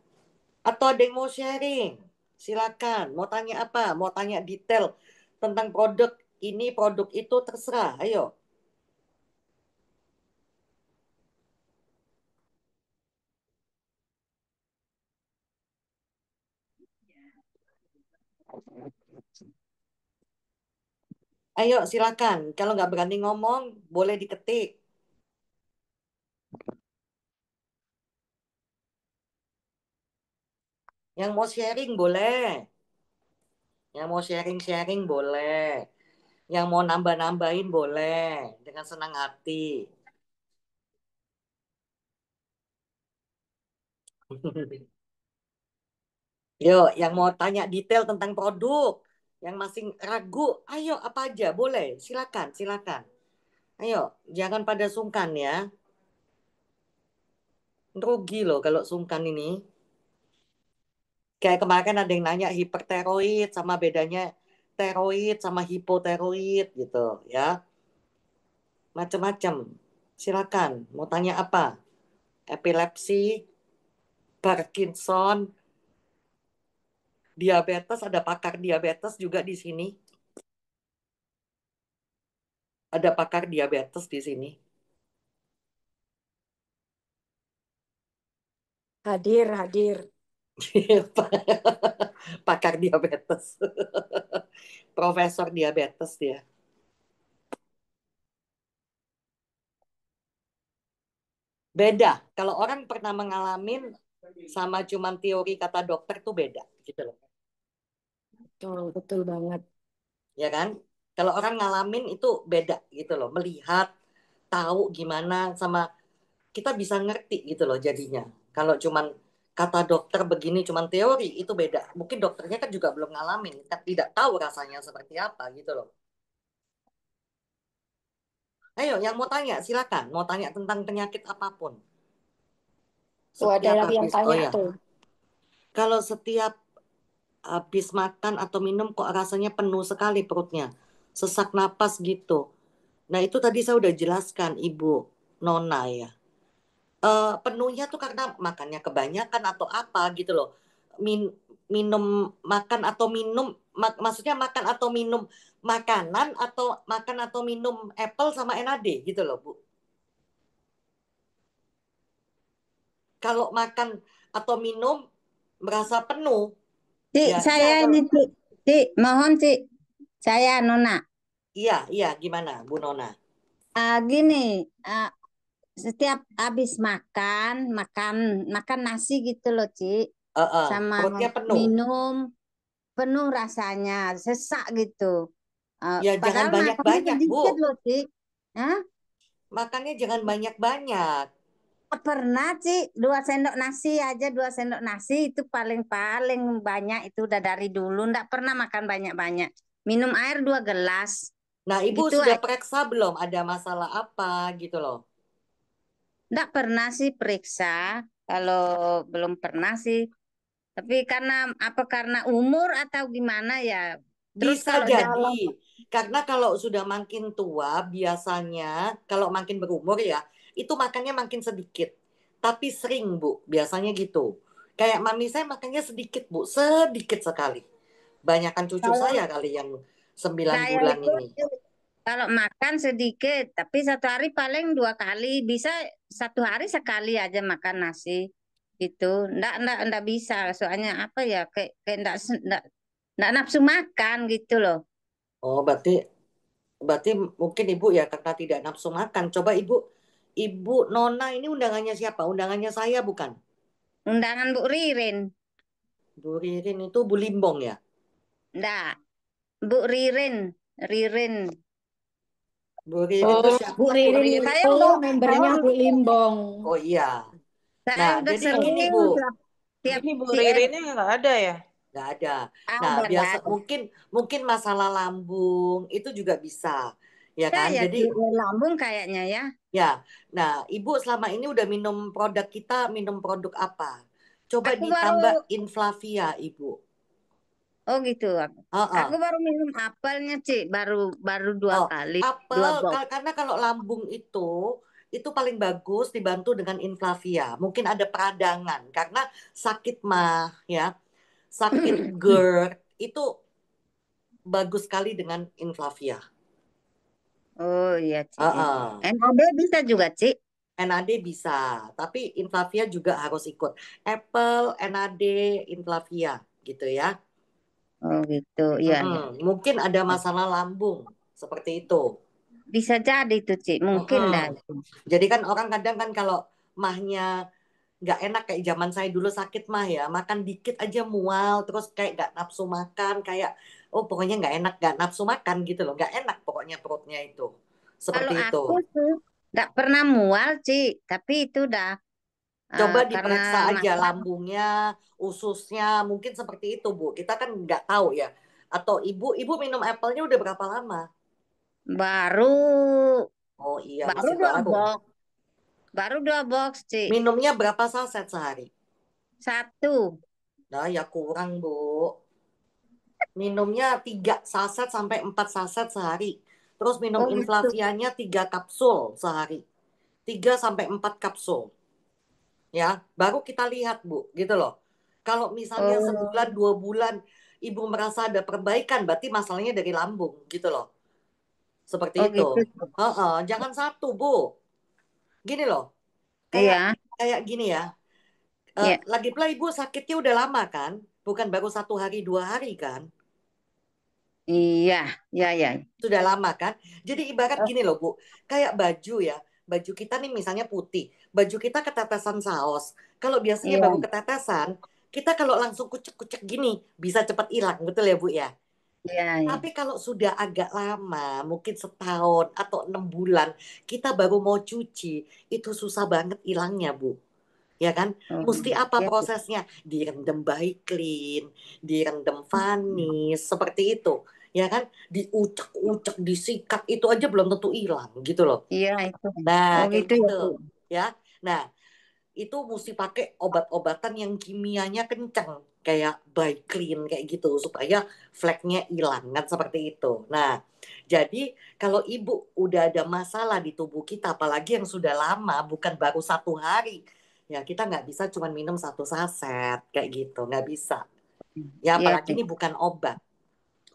atau ada yang mau sharing? Silakan. Mau tanya apa? Mau tanya detail tentang produk ini, produk itu, terserah. Ayo. Ayo silakan. Kalau nggak berani ngomong, boleh diketik. Yang mau sharing boleh. Yang mau sharing-sharing boleh. Yang mau nambah-nambahin boleh. Dengan senang hati. Yuk, yang mau tanya detail tentang produk, yang masih ragu, ayo apa aja boleh. Silakan, silakan. Ayo, jangan pada sungkan ya. Rugi loh kalau sungkan ini. Kayak kemarin ada yang nanya hiperteroid sama bedanya teroid sama hipoteroid gitu ya. Macam-macam. Silakan, mau tanya apa? Epilepsi, Parkinson, diabetes, ada pakar diabetes juga di sini. Ada pakar diabetes di sini. Hadir, hadir. Pakar diabetes. Profesor diabetes dia. Beda. Kalau orang pernah mengalamin sama cuman teori kata dokter tuh beda gitu loh. Betul, betul banget. Ya kan? Kalau orang ngalamin itu beda gitu loh. Melihat, tahu gimana sama kita bisa ngerti gitu loh jadinya. Kalau cuman kata dokter begini cuman teori itu beda. Mungkin dokternya kan juga belum ngalamin, kan tidak tahu rasanya seperti apa gitu loh. Ayo, yang mau tanya silakan. Mau tanya tentang penyakit apapun. Tuh ada Setiap lagi yang habis, oh tanya ya, tuh. kalau setiap habis makan atau minum kok rasanya penuh sekali perutnya, sesak napas gitu. Nah itu tadi saya udah jelaskan Ibu Nona ya. Penuhnya tuh karena makannya kebanyakan atau apa gitu loh. Minum makan atau minum, maksudnya makan atau minum makanan atau makan atau minum apple sama NAD gitu loh Bu. Kalau makan atau minum merasa penuh, Cik, ya iya saya kalau ini, Cik. Cik, mohon, Cik. Saya Nona. iya iya gimana Bu Nona? Gini, ah, setiap habis makan nasi gitu loh, Cik. Sama Perutnya penuh. minum penuh rasanya, sesak gitu. Ya jangan Padahal makannya banyak-banyak Bu. sedikit loh, Cik. Hah? Makannya jangan banyak-banyak. Pernah, Cik. 2 sendok nasi aja, 2 sendok nasi itu paling-paling banyak itu udah dari dulu. Nggak pernah makan banyak-banyak. Minum air 2 gelas. Nah, Ibu Gitu sudah aja. periksa belum ada masalah apa gitu loh. Nggak pernah sih periksa. Kalau belum pernah sih. Tapi karena umur atau gimana ya. Terus Bisa kalau jadi. jalan, Karena kalau sudah makin tua, biasanya kalau makin berumur ya, itu makannya makin sedikit. Tapi sering, Bu. Biasanya gitu. Kayak mami saya makannya sedikit, Bu. Sedikit sekali. Banyakan cucu kalau saya kali yang 9 saya bulan itu ini. Kalau makan sedikit, tapi satu hari paling 2 kali, bisa 1 hari sekali aja makan nasi gitu. Ndak bisa, soalnya apa ya, kayak ndak nafsu makan gitu loh. Oh, berarti mungkin Ibu ya karena tidak nafsu makan. Coba Ibu Nona ini undangannya siapa? Undangannya saya bukan? Undangan Bu Ririn, Bu Ririn itu Bu Limbong ya? ndak. Bu Ririn, Ririn. Bu Ririn itu Oh, siapa? Bu Bu Ririn Ririn. Saya itu udah, membernya saya, Bu Limbong. Oh iya. saya Nah, udah jadi gini sering Bu, tiap Ini Bu tiap Ririnnya nggak ada ya? nggak ada. Nah, ada nggak biasa ada. mungkin masalah lambung itu juga bisa, ya Ya kan? ya Jadi di lambung kayaknya ya. ya, nah Ibu selama ini udah minum produk kita, minum produk apa? Coba Aku baru, ditambah Inflavia, Ibu. oh gitu. Aku Heeh. baru minum apelnya, Cik. Baru baru dua Oh, kali, dua apel box. karena kalau lambung itu paling bagus dibantu dengan Inflavia. Mungkin ada peradangan karena sakit mah ya, sakit GERD itu bagus sekali dengan Inflavia. Oh iya, Cik. Ya. Heeh. NAD bisa juga, Cik. NAD bisa, tapi Inflavia juga harus ikut. Apple, NAD, Inflavia gitu ya. Oh gitu. Iya, iya. Mungkin ada masalah lambung seperti itu. Bisa jadi tuh, Cik. Mungkin dah Mm-mm. itu. Jadi kan orang kadang kan kalau mahnya nggak enak kayak zaman saya dulu sakit mah ya, makan dikit aja mual, terus kayak nggak nafsu makan, kayak oh pokoknya nggak enak, nggak nafsu makan gitu loh, nggak enak pokoknya perutnya itu, seperti Kalau itu. aku tuh nggak pernah mual, Cik. Tapi itu dah Coba karena diperiksa aja makan lambungnya, ususnya, mungkin seperti itu Bu. Kita kan nggak tahu ya. Atau ibu minum apelnya udah berapa lama? baru Oh iya baru masih dua baru. box. Baru 2 box, Cik. Minumnya berapa saset sehari? 1. Nah ya kurang Bu. Minumnya 3 saset sampai 4 saset sehari. Terus minum Oh gitu. Inflavianya 3 kapsul sehari. 3 sampai 4 kapsul. Ya, baru kita lihat Bu, gitu loh. Kalau misalnya Oh, sebulan 2 bulan ibu merasa ada perbaikan, berarti masalahnya dari lambung, gitu loh. Seperti oh itu. gitu. Heeh, jangan satu Bu. Gini loh, kayak Iya, kayak gini ya. iya, Lagi pula ibu sakitnya udah lama kan, bukan baru 1 hari 2 hari kan. iya, iya, iya. Sudah lama kan? Jadi ibarat Oh, gini loh, Bu. Kayak baju ya. Baju kita nih misalnya putih. Baju kita ketetesan saus. Kalau biasanya iya, baru ketetesan, kita kalau langsung kucek-kucek gini, bisa cepat hilang. Betul ya, Bu ya? iya, iya. Tapi kalau sudah agak lama, mungkin setahun atau 6 bulan, kita baru mau cuci, itu susah banget hilangnya, Bu. Ya kan? Oh, Mesti apa iya. prosesnya? Direndam baik clean, direndam vanis, seperti itu. Ya kan? Diucek-ucek, disikat, itu aja belum tentu hilang gitu loh. Iya, itu. Oh Nah, kayak gitu ya, gitu. Bu. Ya. Nah, itu mesti pakai obat-obatan yang kimianya kencang. Kayak baik clean, kayak gitu. Supaya fleknya hilang, kan seperti itu. Nah, jadi kalau ibu udah ada masalah di tubuh kita, apalagi yang sudah lama, bukan baru 1 hari, ya kita nggak bisa cuma minum 1 saset kayak gitu, nggak bisa. Ya Iya, apalagi Cik. ini bukan obat.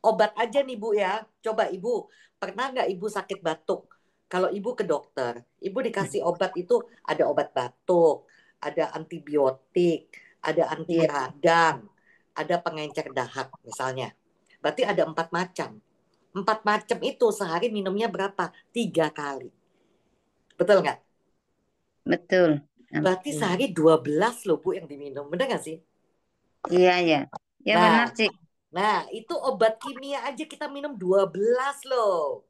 Obat aja nih Bu ya. Coba Ibu, pernah nggak Ibu sakit batuk? Kalau Ibu ke dokter, Ibu dikasih obat itu ada obat batuk, ada antibiotik, ada anti Iya. radang, ada pengencer dahak misalnya. Berarti ada 4 macam. 4 macam itu sehari minumnya berapa? 3 kali. Betul nggak? Betul. Berarti sehari 12 loh Bu yang diminum. Benar nggak sih? Iya, iya. Ya benar, Nah, Cik. nah itu obat kimia aja kita minum 12 loh.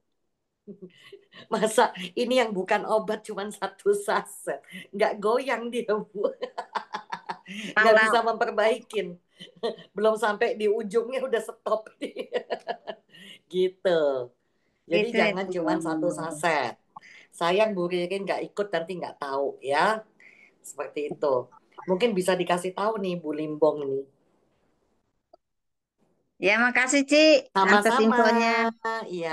Masa ini yang bukan obat cuma 1 saset. Nggak goyang dia, Bu. Nggak Kalau bisa memperbaikin. Belum sampai di ujungnya udah stop. Gitu. Jadi gitu ya, jangan Cik. cuma 1 saset. Sayang Bu Ririn nggak ikut nanti nggak tahu ya. Seperti itu. Mungkin bisa dikasih tahu nih Bu Limbong nih. Ya, makasih, Cik, atas Sama-sama. infonya. Iya.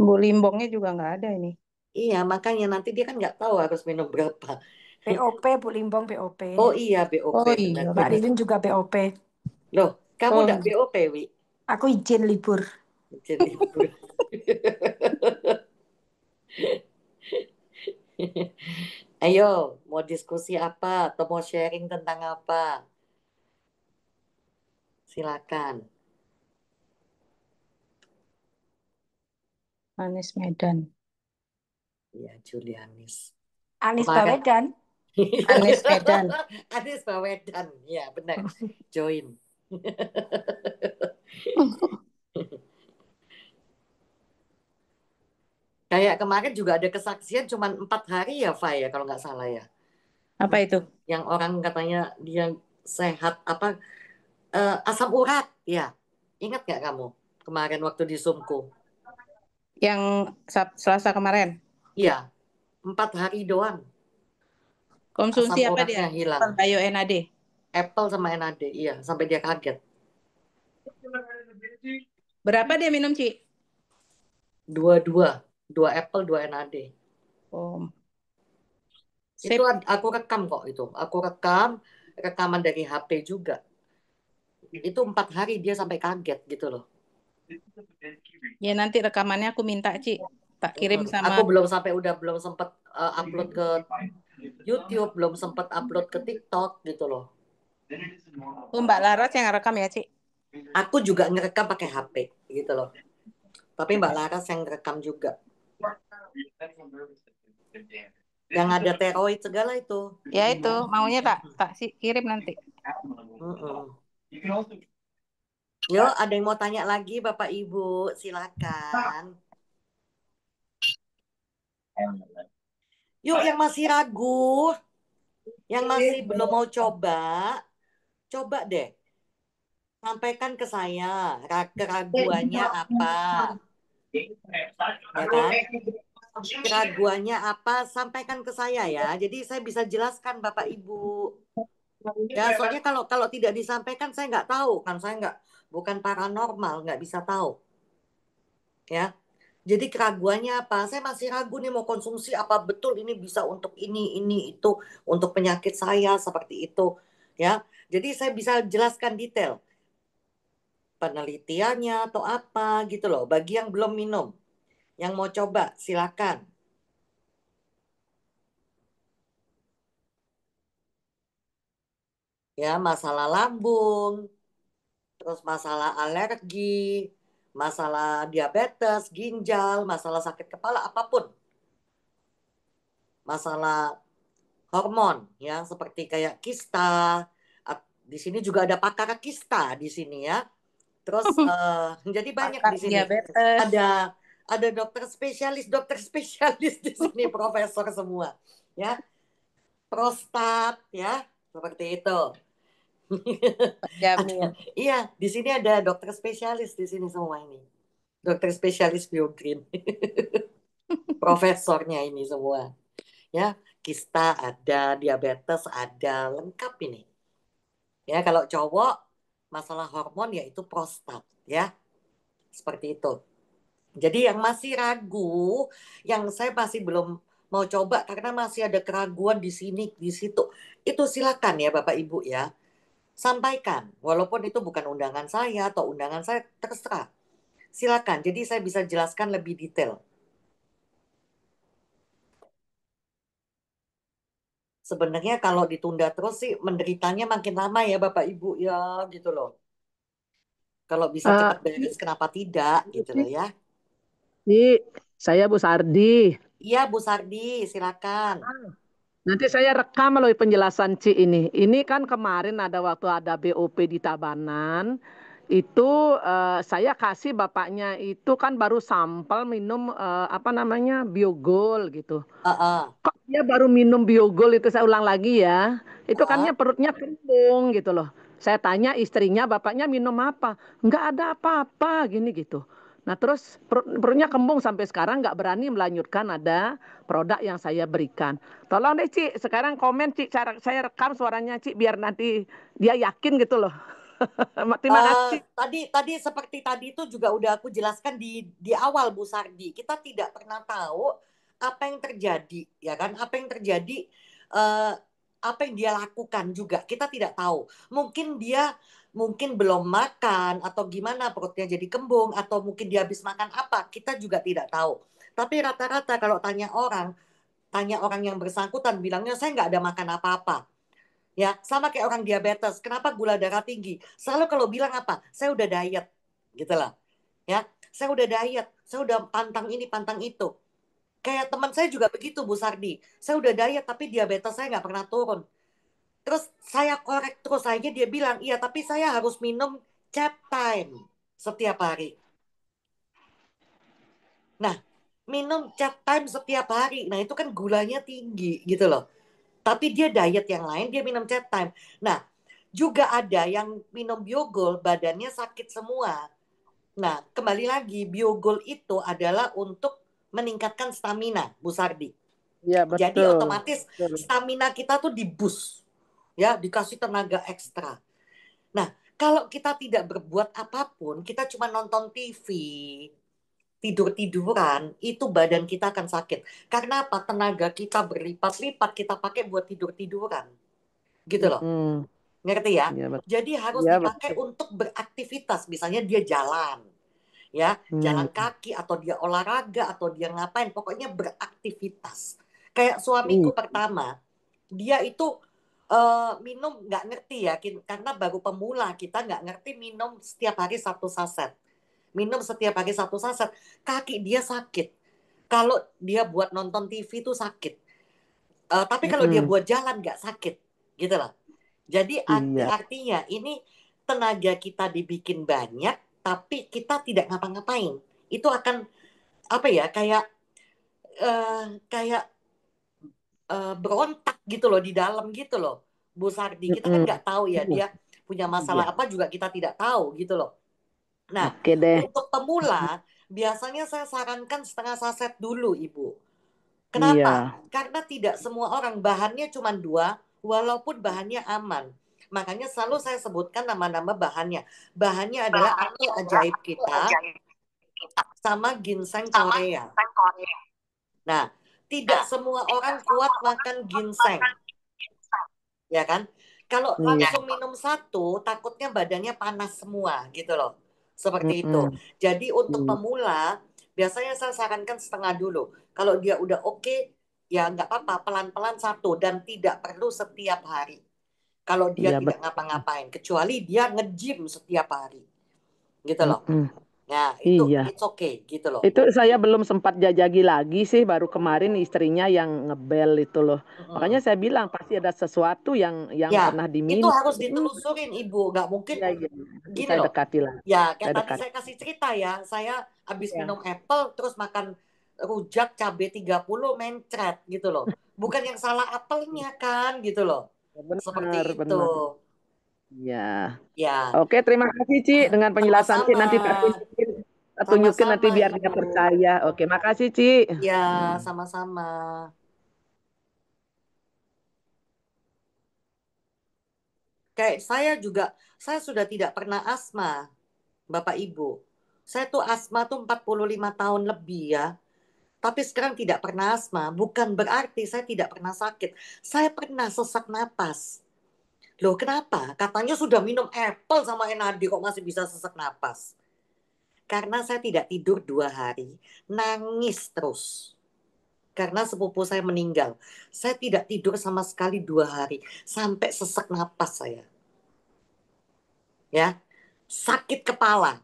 Bu Limbongnya juga nggak ada ini. Iya, makanya nanti dia kan nggak tahu harus minum berapa. BOP, Bu Limbong BOP. Oh iya, BOP. Oh iya, Benar, Mbak benar. Lilin juga BOP. Loh, kamu oh enggak BOP, Wi? Aku izin libur. Izin libur. Ayo, mau diskusi apa atau mau sharing tentang apa? Silakan. Anies Medan. Ya, Julianis. Anies Kemarin Baswedan. Anies Medan. Anies Baswedan. Ya, benar. Join. Kayak kemarin juga ada kesaksian cuma 4 hari ya, Fai, ya kalau nggak salah ya. Apa itu? Yang orang katanya dia sehat apa asam urat ya. Ingat nggak kamu kemarin waktu di Zoomku? Yang Selasa kemarin. Iya, 4 hari doang asam Konsumsi apa dia? uratnya hilang. Apple Bio NAD. Apple sama NAD, iya, sampai dia kaget. Berapa dia minum, Ci? Dua Apple, 2 NAD. Oh, Itu sip. aku rekam kok itu. Aku rekaman dari HP juga. Itu 4 hari dia sampai kaget gitu loh. Ya nanti rekamannya aku minta, Ci. Tak kirim sama. Aku belum sempat upload ke YouTube, belum sempat upload ke TikTok gitu loh. Oh, Mbak Laras yang rekam ya, Ci? Aku juga ngerekam pakai HP gitu loh. Tapi Mbak Laras yang ngerekam juga. Yang ada teroid segala itu. Ya itu, maunya tak kirim nanti. Yo, ada yang mau tanya lagi Bapak Ibu? Silakan. Yuk, yang masih ragu, yang masih belum mau coba deh. Sampaikan ke saya keraguannya apa. Ya kan? Keraguannya apa? Sampaikan ke saya ya. Jadi saya bisa jelaskan Bapak Ibu. Ya, soalnya kalau tidak disampaikan saya nggak tahu kan, bukan paranormal, nggak bisa tahu. Ya. Jadi keraguannya apa? Saya masih ragu nih mau konsumsi apa betul ini bisa untuk ini itu untuk penyakit saya seperti itu, ya. Jadi saya bisa jelaskan detail penelitiannya atau apa gitu loh. Bagi yang belum minum, yang mau coba silakan. Ya, masalah lambung, terus masalah alergi, masalah diabetes, ginjal, masalah sakit kepala, apapun. Masalah hormon, ya, seperti kayak kista. Di sini juga ada pakar kista di sini ya. Terus jadi banyak Pakar di sini. diabetes. Ada dokter spesialis di sini, profesor semua, ya. Prostat, ya, seperti itu. Iya, di sini ada dokter spesialis di sini semua ini. Dokter spesialis biogreen. Profesornya ini semua. Ya, kista ada, diabetes ada, lengkap ini. Ya, kalau cowok masalah hormon yaitu prostat, ya. Seperti itu. Jadi yang masih ragu, yang saya masih belum mau coba karena masih ada keraguan di sini, di situ. Itu silakan ya Bapak Ibu ya. Sampaikan, walaupun itu bukan undangan saya atau undangan saya, terserah. Silakan, jadi saya bisa jelaskan lebih detail. Sebenarnya kalau ditunda terus sih menderitanya makin lama ya Bapak Ibu ya gitu loh. Kalau bisa cepat beres kenapa tidak gitu loh ya. Saya Bu Sardi. Iya Bu Sardi, silakan. Nanti saya rekam loh penjelasan Ci ini. Ini kan kemarin ada waktu ada BOP di Tabanan. Itu saya kasih bapaknya itu kan baru sampel minum Biogol gitu. Kok dia baru minum Biogol itu, saya ulang lagi ya. Itu kannya perutnya kembung gitu loh. Saya tanya istrinya, bapaknya minum apa? Enggak ada apa-apa gini gitu. Nah terus perutnya kembung sampai sekarang nggak berani melanjutkan ada produk yang saya berikan. Tolong deh Ci, sekarang komen Ci, saya rekam suaranya Ci biar nanti dia yakin gitu loh. Terima kasih. Tadi seperti tadi itu juga udah aku jelaskan di awal Bu Sardi. Kita tidak pernah tahu apa yang terjadi, ya kan? Apa yang terjadi apa yang dia lakukan juga kita tidak tahu. Mungkin belum makan atau gimana perutnya jadi kembung atau mungkin dia habis makan apa kita juga tidak tahu. Tapi rata-rata kalau tanya orang yang bersangkutan bilangnya saya nggak ada makan apa-apa. Ya, sama kayak orang diabetes. Kenapa gula darah tinggi? Selalu kalau bilang apa? Saya udah diet, gitu lah. Ya, saya udah diet, saya udah pantang ini, pantang itu. Kayak teman saya juga begitu, Bu Sardi. Saya udah diet, tapi diabetes saya nggak pernah turun. Terus saya korek terus akhirnya dia bilang, iya tapi saya harus minum chat time setiap hari. Nah, minum chat time setiap hari. Nah, itu kan gulanya tinggi gitu loh. Tapi dia diet yang lain, dia minum chat time. Nah, juga ada yang minum biogol, badannya sakit semua. Nah, kembali lagi, biogol itu adalah untuk meningkatkan stamina, Bu Sardi. Iya, Jadi betul. otomatis stamina kita tuh di-boost. Ya, dikasih tenaga ekstra. Nah, kalau kita tidak berbuat apapun, kita cuma nonton TV, tidur-tiduran, itu badan kita akan sakit. Karena apa? Tenaga kita berlipat-lipat kita pakai buat tidur-tiduran. Gitu loh. Ngerti ya? Iya, betul. Jadi harus Iya, dipakai betul. untuk beraktivitas. Misalnya dia jalan. Ya, jalan kaki atau dia olahraga atau dia ngapain. Pokoknya beraktivitas. Kayak suamiku pertama, dia itu minum nggak ngerti ya. Karena baru pemula, kita nggak ngerti minum setiap hari 1 saset. Minum setiap hari 1 saset, kaki dia sakit. Kalau dia buat nonton TV itu sakit. Tapi kalau dia buat jalan nggak sakit, gitu loh. Jadi artinya ini tenaga kita dibikin banyak, tapi kita tidak ngapa-ngapain. Itu akan apa ya? Kayak berontak gitu loh di dalam gitu loh, Bu Sardi. Kita kan nggak tahu ya dia punya masalah apa juga kita tidak tahu gitu loh. Nah, untuk pemula, biasanya saya sarankan 1/2 saset dulu, Ibu. Kenapa? Karena tidak semua orang, bahannya cuma 2, walaupun bahannya aman. Makanya selalu saya sebutkan nama-nama bahannya. Bahannya adalah apel ajaib kita sama ginseng Korea. Nah, tidak semua orang kuat makan ginseng. Ya kan? Kalau langsung minum 1, takutnya badannya panas semua gitu loh. Seperti itu. Jadi untuk pemula, biasanya saya sarankan 1/2 dulu. Kalau dia udah oke, ya nggak apa-apa, pelan-pelan 1 dan tidak perlu setiap hari. Kalau dia tidak ngapa-ngapain, kecuali dia nge-gym setiap hari. Gitu loh. Nah, itu it's okay gitu loh. Itu saya belum sempat jajagi lagi sih, baru kemarin istrinya yang ngebel itu loh. Makanya saya bilang pasti ada sesuatu yang Ya, pernah itu diminum. harus ditelusurin, Ibu. Nggak mungkin gini Saya loh. dekati lah. Ya, kayak Saya tadi dekati. saya kasih cerita ya. Saya habis minum apel, terus makan rujak cabai 30 mencret gitu loh. Bukan yang salah apelnya kan gitu loh. Seperti itu. Benar. Ya. Ya. Oke, terima kasih Ci dengan penjelasan Ci. Nanti tunjukin nanti Sama-sama, biar Ibu. dia percaya. Oke, makasih Ci. Ya, sama-sama. Kayak saya sudah tidak pernah asma, Bapak Ibu. Saya tuh asma tuh 45 tahun lebih ya. Tapi sekarang tidak pernah asma. Bukan berarti saya tidak pernah sakit. Saya pernah sesak napas. Loh kenapa? Katanya sudah minum apel sama NAD kok masih bisa sesak napas. Karena saya tidak tidur 2 hari. Nangis terus. Karena sepupu saya meninggal. Saya tidak tidur sama sekali 2 hari. Sampai sesak napas saya. Ya, sakit kepala.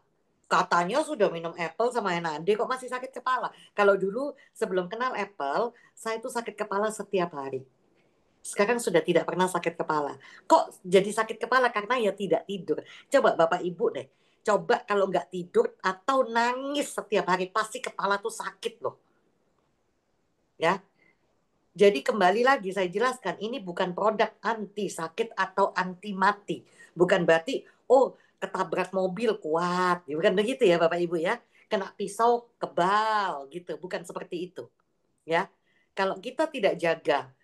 Katanya sudah minum apple sama NAD kok masih sakit kepala. Kalau dulu sebelum kenal apple, saya itu sakit kepala setiap hari. Sekarang sudah tidak pernah sakit kepala. Kok jadi sakit kepala? Karena ya tidak tidur. Coba Bapak Ibu deh. Coba kalau nggak tidur atau nangis setiap hari, pasti kepala tuh sakit loh. Ya. Jadi kembali lagi saya jelaskan, ini bukan produk anti sakit atau anti mati. Bukan berarti, ketabrak mobil kuat. Bukan begitu ya Bapak Ibu ya. Kena pisau kebal gitu. Bukan seperti itu. Ya. Kalau kita tidak jaga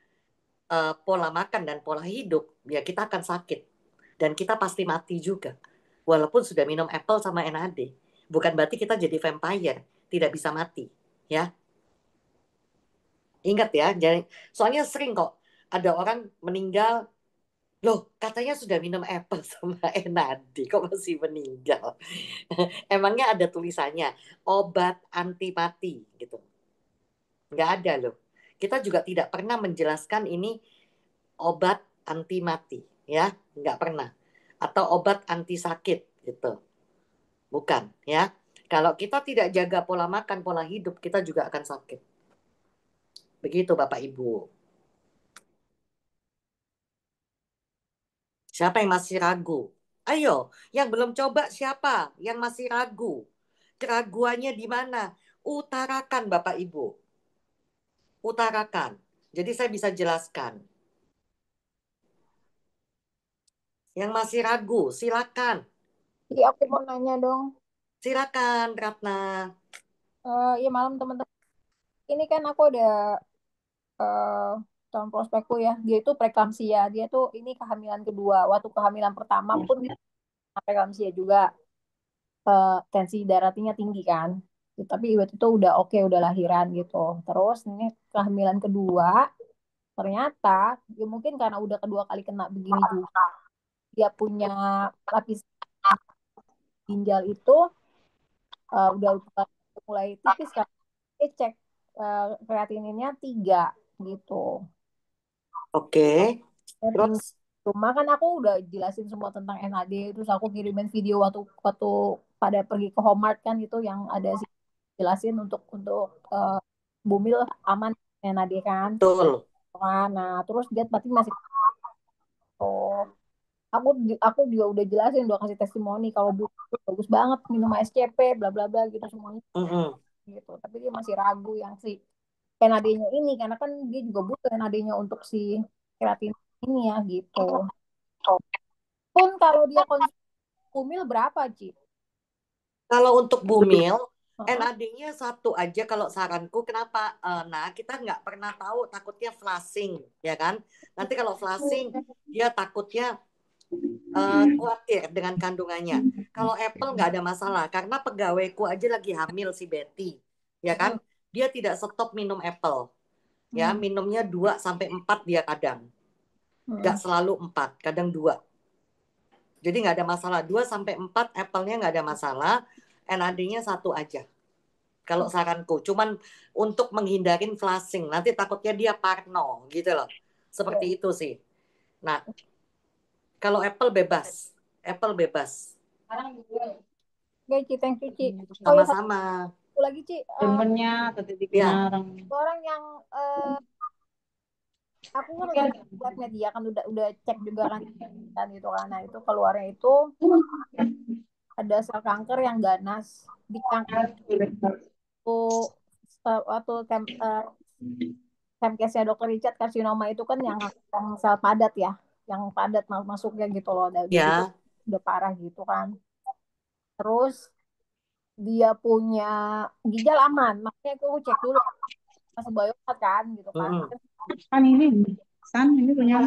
pola makan dan pola hidup, ya kita akan sakit. Dan kita pasti mati juga. Walaupun sudah minum apple sama NAD. Bukan berarti kita jadi vampire. Tidak bisa mati. Ya. Ingat ya, soalnya sering kok ada orang meninggal, loh katanya sudah minum apple sama Enade, kok masih meninggal? Emangnya ada tulisannya obat anti mati gitu? Nggak ada loh. Kita juga tidak pernah menjelaskan ini obat anti mati, ya, nggak pernah. Atau obat anti sakit gitu, bukan ya. Kalau kita tidak jaga pola makan, pola hidup, kita juga akan sakit. Begitu Bapak Ibu. Siapa yang masih ragu? Ayo, yang belum coba siapa? Yang masih ragu? Keraguannya di mana? Utarakan Bapak Ibu. Utarakan. Jadi saya bisa jelaskan. Yang masih ragu, silakan. Jadi aku mau nanya dong. Silakan, Ratna. Ya malam teman-teman. Ini kan aku ada calon prospekku ya. Dia itu preeklamsia. Dia tuh ini kehamilan kedua. Waktu kehamilan pertama pun dia preeklamsia juga. Tensi darah tinggi kan. Tapi waktu itu udah oke, udah lahiran gitu. Terus ini kehamilan kedua, ternyata ya mungkin karena udah kedua kali kena begini juga, dia punya lapis ginjal itu udah mulai tipis kan. Dia cek kreatininnya 3 gitu. Oke. Ya, Terus? Cuma kan aku udah jelasin semua tentang NAD, terus aku kirimin video waktu pada pergi ke Homart kan itu yang ada sih jelasin untuk bumil aman NAD kan. Betul. Nah, terus dia berarti masih aku juga udah jelasin, udah kasih testimoni kalau bagus banget minum SCP bla bla bla gitu semuanya. Gitu. Tapi dia masih ragu yang si NAD-nya ini karena kan dia juga butuh NAD-nya untuk si kreatin ini ya gitu. Pun kalau dia konsumsi bumil berapa, Ci? Kalau untuk bumil, NAD-nya 1 aja kalau saranku. Kenapa? Nah, kita nggak pernah tahu, takutnya flushing, ya kan? Nanti kalau flushing, dia takutnya khawatir dengan kandungannya. Kalau apple nggak ada masalah, karena pegawaiku aja lagi hamil si Betty, ya kan? Dia tidak stop minum apple, ya minumnya 2-4 dia kadang, nggak selalu 4, kadang 2. Jadi nggak ada masalah, 2-4 apple-nya nggak ada masalah, NAD-nya 1 aja. Kalau saranku, cuman untuk menghindarin flushing, nanti takutnya dia parno gitu loh, seperti itu sih. Nah, kalau apple bebas. Oke, Ci, thank you, Ci. Sama-sama. Satu lagi, Ci. Temennya Ya. Orang yang aku kan lihat media kan udah cek juga kan gitu kan. Nah, itu keluarnya itu ada sel kanker yang ganas di kanker itu waktu camcase-nya Dr. Richard, karsinoma itu kan yang sel padat ya, yang padat masuknya gitu loh, Ya. udah parah gitu kan. Terus dia punya ginjal aman, makanya aku cek dulu masih biomat kan gitu kan. Kan ini punya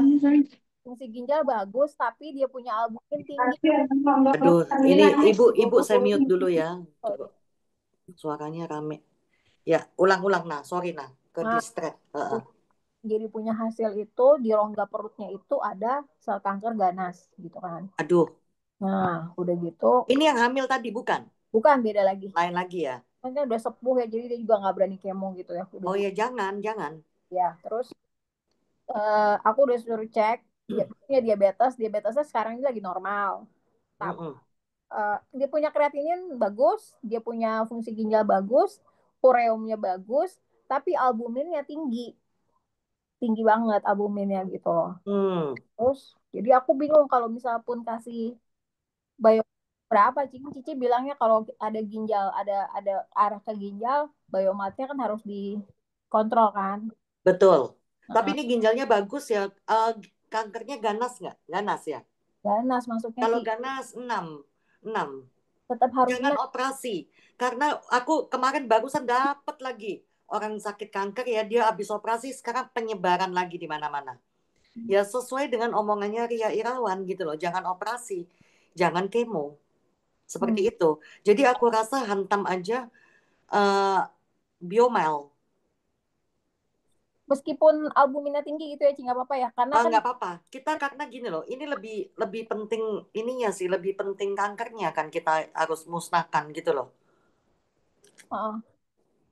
Fungsi ginjal bagus, tapi dia punya albumin tinggi. Aduh, ini ibu saya mute dulu ya. Suaranya rame. Ya, ulang-ulang nah, sorry nah, ke distract. Jadi punya hasil itu di rongga perutnya itu ada sel kanker ganas gitu kan. Aduh. Nah, udah gitu. Ini yang hamil tadi bukan? Bukan, beda lagi. Lain lagi ya? Kan udah sepuh ya, jadi dia juga nggak berani kemo gitu ya. Oh ya, jangan. Ya, terus aku udah suruh cek, dia punya diabetesnya sekarang ini lagi normal. Tapi dia punya kreatinin bagus, dia punya fungsi ginjal bagus, ureumnya bagus, tapi albuminnya tinggi banget albuminnya gitu loh. Terus jadi aku bingung kalau misal pun kasih bio berapa, Cici bilangnya kalau ada ginjal, ada arah ke ginjal, biomatnya kan harus dikontrol kan. Betul. Tapi ini ginjalnya bagus ya. Kankernya ganas nggak? Ganas ya? Ganas masuknya. Kalau ganas 6. Tetap harus jangan operasi. Karena aku kemarin barusan dapat lagi orang sakit kanker ya, dia habis operasi sekarang penyebaran lagi di mana-mana. Ya sesuai dengan omongannya Ria Irawan gitu loh, jangan operasi, jangan kemo. Seperti itu. Jadi aku rasa hantam aja biomel. Meskipun albuminnya tinggi gitu ya, Ci, nggak apa-apa ya? Karena kan Nggak apa-apa. Kita karena gini loh, ini lebih penting ininya sih, lebih penting kankernya kan kita harus musnahkan gitu loh.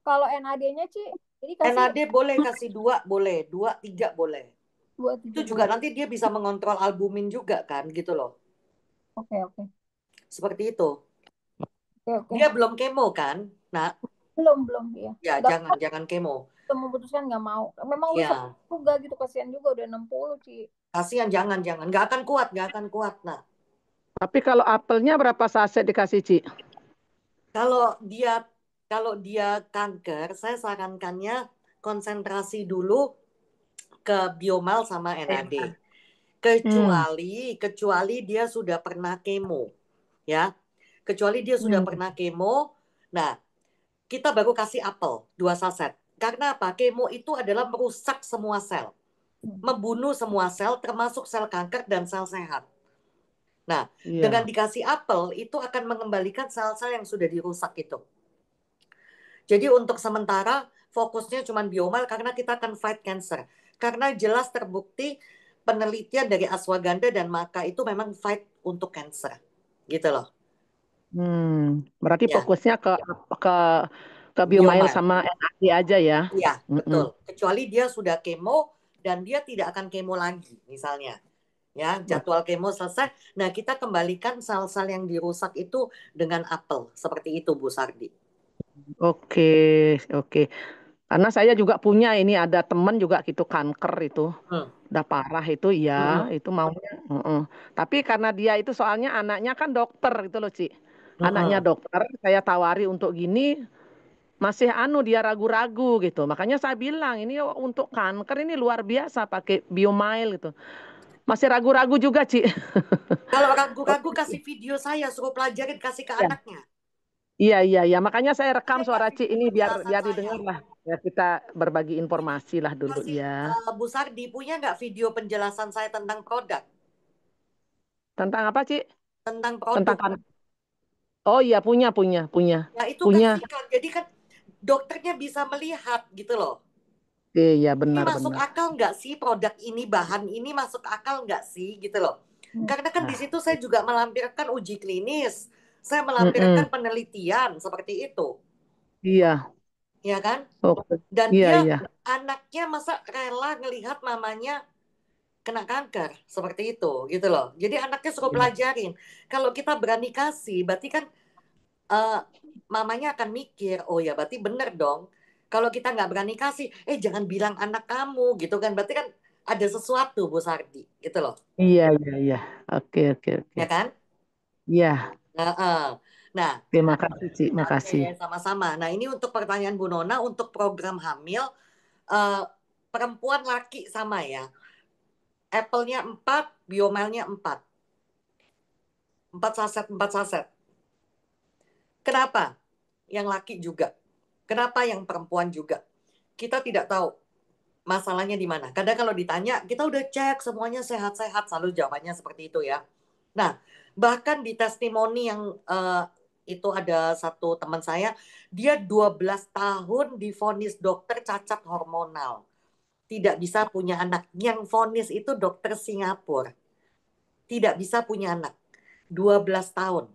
kalau NAD-nya, Ci, jadi kasih NAD boleh kasih 2 boleh, 2, 3 boleh. 2, 3 Itu juga nanti dia bisa mengontrol albumin juga kan gitu loh. Oke. Seperti itu. Oke. Dia belum kemo kan? Nah, Belum ya. ya Nggak, jangan kemo. kita memutuskan nggak mau. Memang udah Ya, juga gitu, kasihan juga udah 60, Ci. kasihan jangan. Nggak akan kuat. Nah, Tapi kalau apelnya berapa saset dikasih, Ci? kalau dia kanker, saya sarankannya konsentrasi dulu ke biomal sama NAD. Kecuali dia sudah pernah kemo, ya. Kecuali dia sudah pernah kemo, nah kita baru kasih apel 2 saset. Karena apa? Kemo itu adalah merusak semua sel, membunuh semua sel, termasuk sel kanker dan sel sehat. Nah, dengan dikasih apel itu akan mengembalikan sel-sel yang sudah dirusak itu. Jadi untuk sementara fokusnya cuma biomal karena kita akan fight cancer. Karena jelas terbukti penelitian dari ashwagandha dan maca itu memang fight untuk cancer. Gitu loh. Berarti Ya. fokusnya ke biomal sama NAD aja ya? Iya, betul. Kecuali dia sudah kemo dan dia tidak akan kemo lagi misalnya. Ya, jadwal kemo selesai. Nah, kita kembalikan sel-sel yang dirusak itu dengan apel. Seperti itu, Bu Sardi. Oke. Karena saya juga punya ini, ada teman juga gitu kanker itu. Udah parah itu ya, itu maunya. Tapi karena dia itu soalnya anaknya kan dokter gitu loh, Ci. Anaknya dokter, saya tawari untuk gini, masih dia ragu-ragu gitu. Makanya saya bilang ini untuk kanker ini luar biasa pakai biomile gitu. Masih ragu-ragu juga, Ci. Kalau ragu-ragu kasih video saya, suruh pelajarin, kasih ke anaknya. Iya. Makanya saya rekam suara Ci ini biar didengar lah. Biar kita berbagi informasi lah dulu ya. Bu Sardi, punya nggak video penjelasan saya tentang produk? Tentang apa, Ci? Tentang produk. Oh iya, punya. Nah, itu kasihkan. Jadi kan dokternya bisa melihat gitu loh. Iya, Ini benar. masuk akal nggak sih produk ini, bahan ini masuk akal nggak sih gitu loh. Karena kan di situ saya juga melampirkan uji klinis. Saya melampirkan penelitian seperti itu. Iya. Ya kan? Dan anaknya masa rela ngelihat mamanya kena kanker seperti itu gitu loh. Jadi anaknya suruh pelajarin. Kalau kita berani kasih, berarti kan mamanya akan mikir, oh ya berarti bener dong. Kalau kita nggak berani kasih, jangan bilang anak kamu gitu kan. Berarti kan ada sesuatu, Bu Sardi, gitu loh. Iya. Oke. Ya kan? Iya. Nah, terima kasih, Ci. Makasih. Sama-sama. Nah, ini untuk pertanyaan Bu Nona, untuk program hamil, perempuan laki sama ya. Apple-nya 4, biomelnya 4. 4 saset. Kenapa? Yang laki juga. Kenapa yang perempuan juga? Kita tidak tahu masalahnya di mana. Kadang kalau ditanya, kita udah cek semuanya sehat-sehat, selalu jawabannya seperti itu ya. Nah, bahkan di testimoni yang itu ada satu teman saya, dia 12 tahun divonis dokter cacat hormonal. Tidak bisa punya anak. Yang vonis itu dokter Singapura. Tidak bisa punya anak. 12 tahun.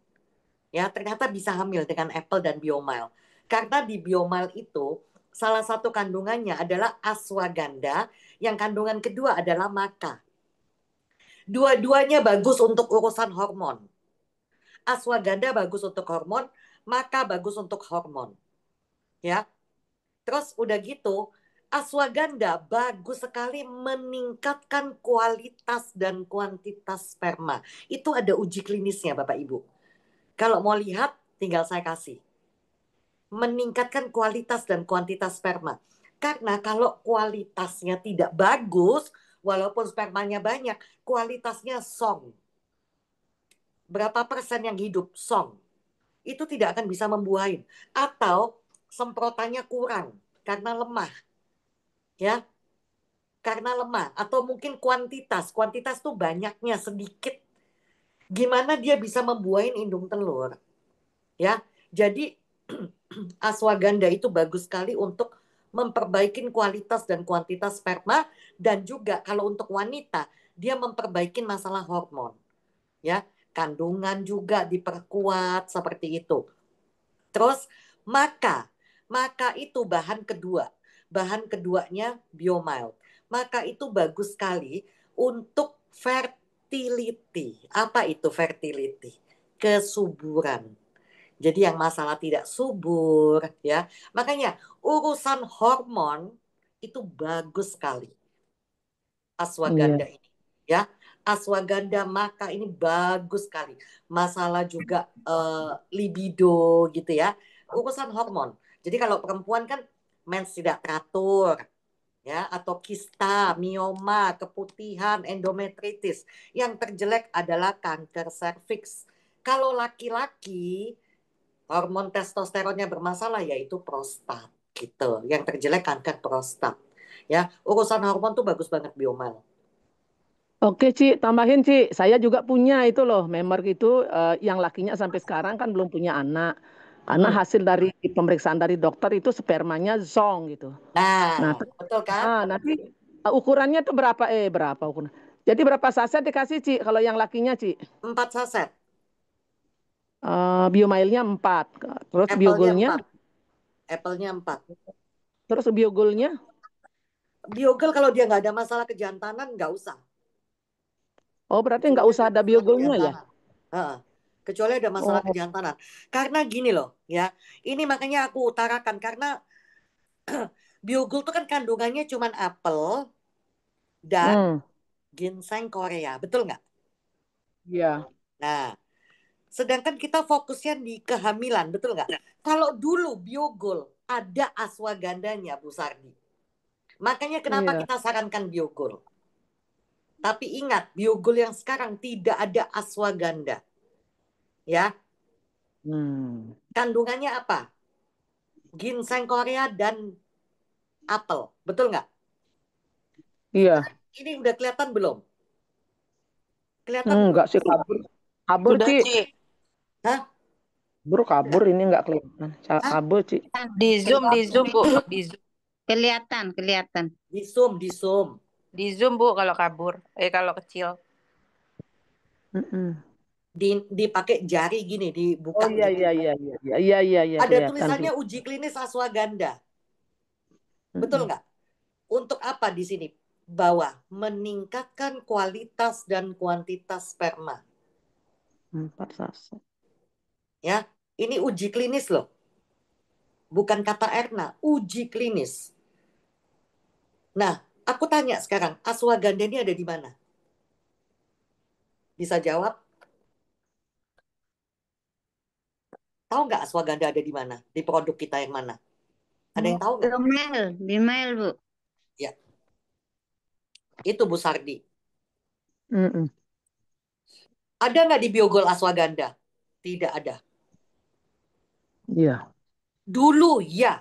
Ya, ternyata bisa hamil dengan Apple dan Biomile. Karena di Biomile itu salah satu kandungannya adalah ashwagandha, yang kandungan kedua adalah maca. Dua-duanya bagus untuk urusan hormon. Ashwagandha bagus untuk hormon, maca bagus untuk hormon. Ya. Terus udah gitu, ashwagandha bagus sekali meningkatkan kualitas dan kuantitas sperma. Itu ada uji klinisnya, Bapak Ibu. Kalau mau lihat, tinggal saya kasih. Meningkatkan kualitas dan kuantitas sperma. Karena kalau kualitasnya tidak bagus, walaupun spermanya banyak, kualitasnya song. Berapa persen yang hidup? Song. Itu tidak akan bisa membuahin. Atau semprotannya kurang karena lemah. Ya. Karena lemah. Atau mungkin kuantitas. Kuantitas tuh banyaknya, sedikit. Gimana dia bisa membuahin indung telur? Ya. Jadi ashwagandha itu bagus sekali untuk memperbaiki kualitas dan kuantitas sperma, dan juga kalau untuk wanita dia memperbaiki masalah hormon, ya, kandungan juga diperkuat seperti itu. Terus maka itu bahan keduanya biomild. Maka itu bagus sekali untuk fertility. Apa itu fertility? Kesuburan. Jadi yang masalah tidak subur, ya. Makanya urusan hormon itu bagus sekali. Ashwagandha ini, ya. Ashwagandha maka ini bagus sekali. Masalah juga libido gitu ya. Urusan hormon. Jadi kalau perempuan kan mens tidak teratur, ya, atau kista, mioma, keputihan, endometritis. Yang terjelek adalah kanker serviks. Kalau laki-laki hormon testosteronnya bermasalah, yaitu prostat gitu. Yang terjelek kanker prostat. Ya, urusan hormon tuh bagus banget Biomal. Oke, Ci, tambahin, Ci. Saya juga punya itu loh, member itu yang lakinya sampai sekarang kan belum punya anak. Karena hasil dari pemeriksaan dari dokter itu spermanya zong gitu. Nah, betul kan? Nanti ukurannya tuh berapa ukuran? Jadi berapa saset dikasih, Ci, kalau yang lakinya, Ci? 4 saset. Biomailnya 4. Terus biogolnya? Apple-nya 4. Terus biogolnya? Biogol kalau dia nggak ada masalah kejantanan, nggak usah. Oh, berarti nggak usah ada biogolnya ya? Kecuali ada masalah kejantanan. Karena gini loh, ya. Ini makanya aku utarakan, karena biogol itu kan kandungannya cuma apel dan ginseng Korea. Betul nggak? Iya. Nah, sedangkan kita fokusnya di kehamilan, betul nggak? Kalau dulu biogol ada ashwagandhanya, Bu Sardi. Makanya kenapa kita sarankan biogol. Tapi ingat, biogol yang sekarang tidak ada ashwagandha. Ya. Kandungannya apa? Ginseng Korea dan apel. Betul nggak? Iya. Ini udah kelihatan belum? Kelihatan enggak sih, kabur Ci. Hah? Kabur ini enggak kelihatan. Kabur, Ci. Di zoom Bu, di zoom. Kelihatan. Di zoom. Di zoom Bu kalau kabur, kalau kecil. Dipakai jari gini, dibuka. Oh iya. Ada tulisannya uji klinis ashwagandha. Betul nggak? Untuk apa di sini? Bawah, meningkatkan kualitas dan kuantitas sperma. 4 saset. Ya, ini uji klinis loh. Bukan kata Erna, uji klinis. Nah, aku tanya sekarang, ashwagandha ini ada di mana? Bisa jawab? Tahu nggak ashwagandha ada di mana? Di produk kita yang mana? Ada yang tahu nggak? Biomail, Bu. Ya. Itu Bu Sardi. Ada nggak di biogol ashwagandha? Tidak ada. Iya. Dulu ya.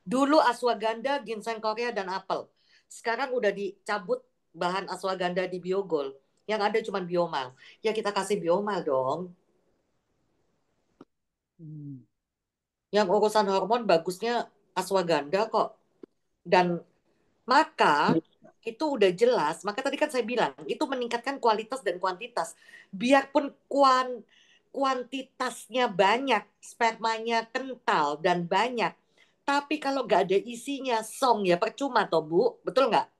Dulu ashwagandha, ginseng Korea, dan apel. Sekarang udah dicabut bahan ashwagandha di biogol. Yang ada cuma biomal. Ya kita kasih biomal dong. Yang urusan hormon bagusnya ashwagandha kok. Dan maka itu udah jelas. Maka tadi kan saya bilang, itu meningkatkan kualitas dan kuantitas. Biarpun kuantitasnya banyak, spermanya kental dan banyak, tapi kalau nggak ada isinya, song ya percuma toh Bu, betul nggak?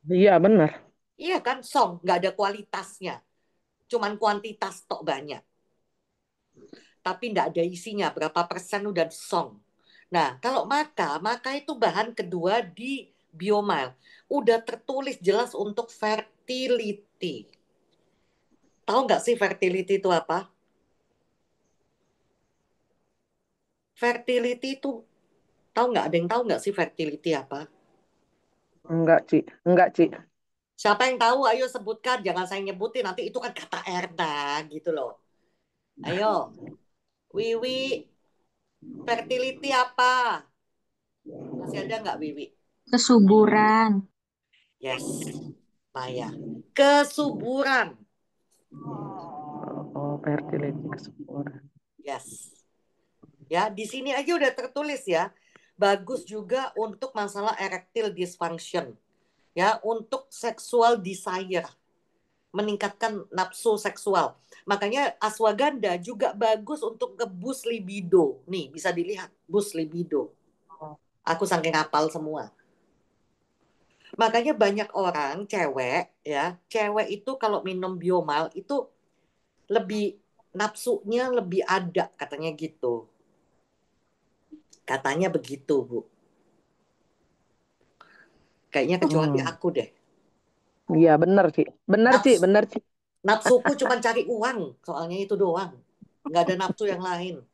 Iya benar. Iya kan, song nggak ada kualitasnya, cuman kuantitas tok banyak, tapi nggak ada isinya berapa persen udah song. Nah kalau maka itu bahan kedua di Biomild, udah tertulis jelas untuk fertility. Tahu nggak sih fertility itu apa? Fertility itu tahu nggak? Ada yang tahu nggak sih fertility apa? Enggak, Ci. Siapa yang tahu? Ayo sebutkan. Jangan saya nyebutin. Nanti itu kan kata Erna gitu loh. Ayo. Wiwi. Fertility apa? Masih ada nggak Wiwi? Kesuburan. Yes. Maya. Kesuburan. Oh, fertility kesuburan. Yes. Ya, di sini aja udah tertulis ya. bagus juga untuk masalah erectile dysfunction, ya, untuk sexual desire, meningkatkan nafsu seksual. Makanya ashwagandha juga bagus untuk nge-boost libido. Nih, bisa dilihat, boost libido. Aku saking hafal semua. Makanya banyak orang, cewek, ya, cewek itu kalau minum biomal itu lebih, nafsunya lebih ada, katanya gitu. Katanya begitu, Bu. Kayaknya kecuali aku deh. Iya, bener, Ci. Bener, Ci. Nafsu, Bener, Ci. nafsuku cuma cari uang, soalnya itu doang. Nggak ada nafsu yang lain.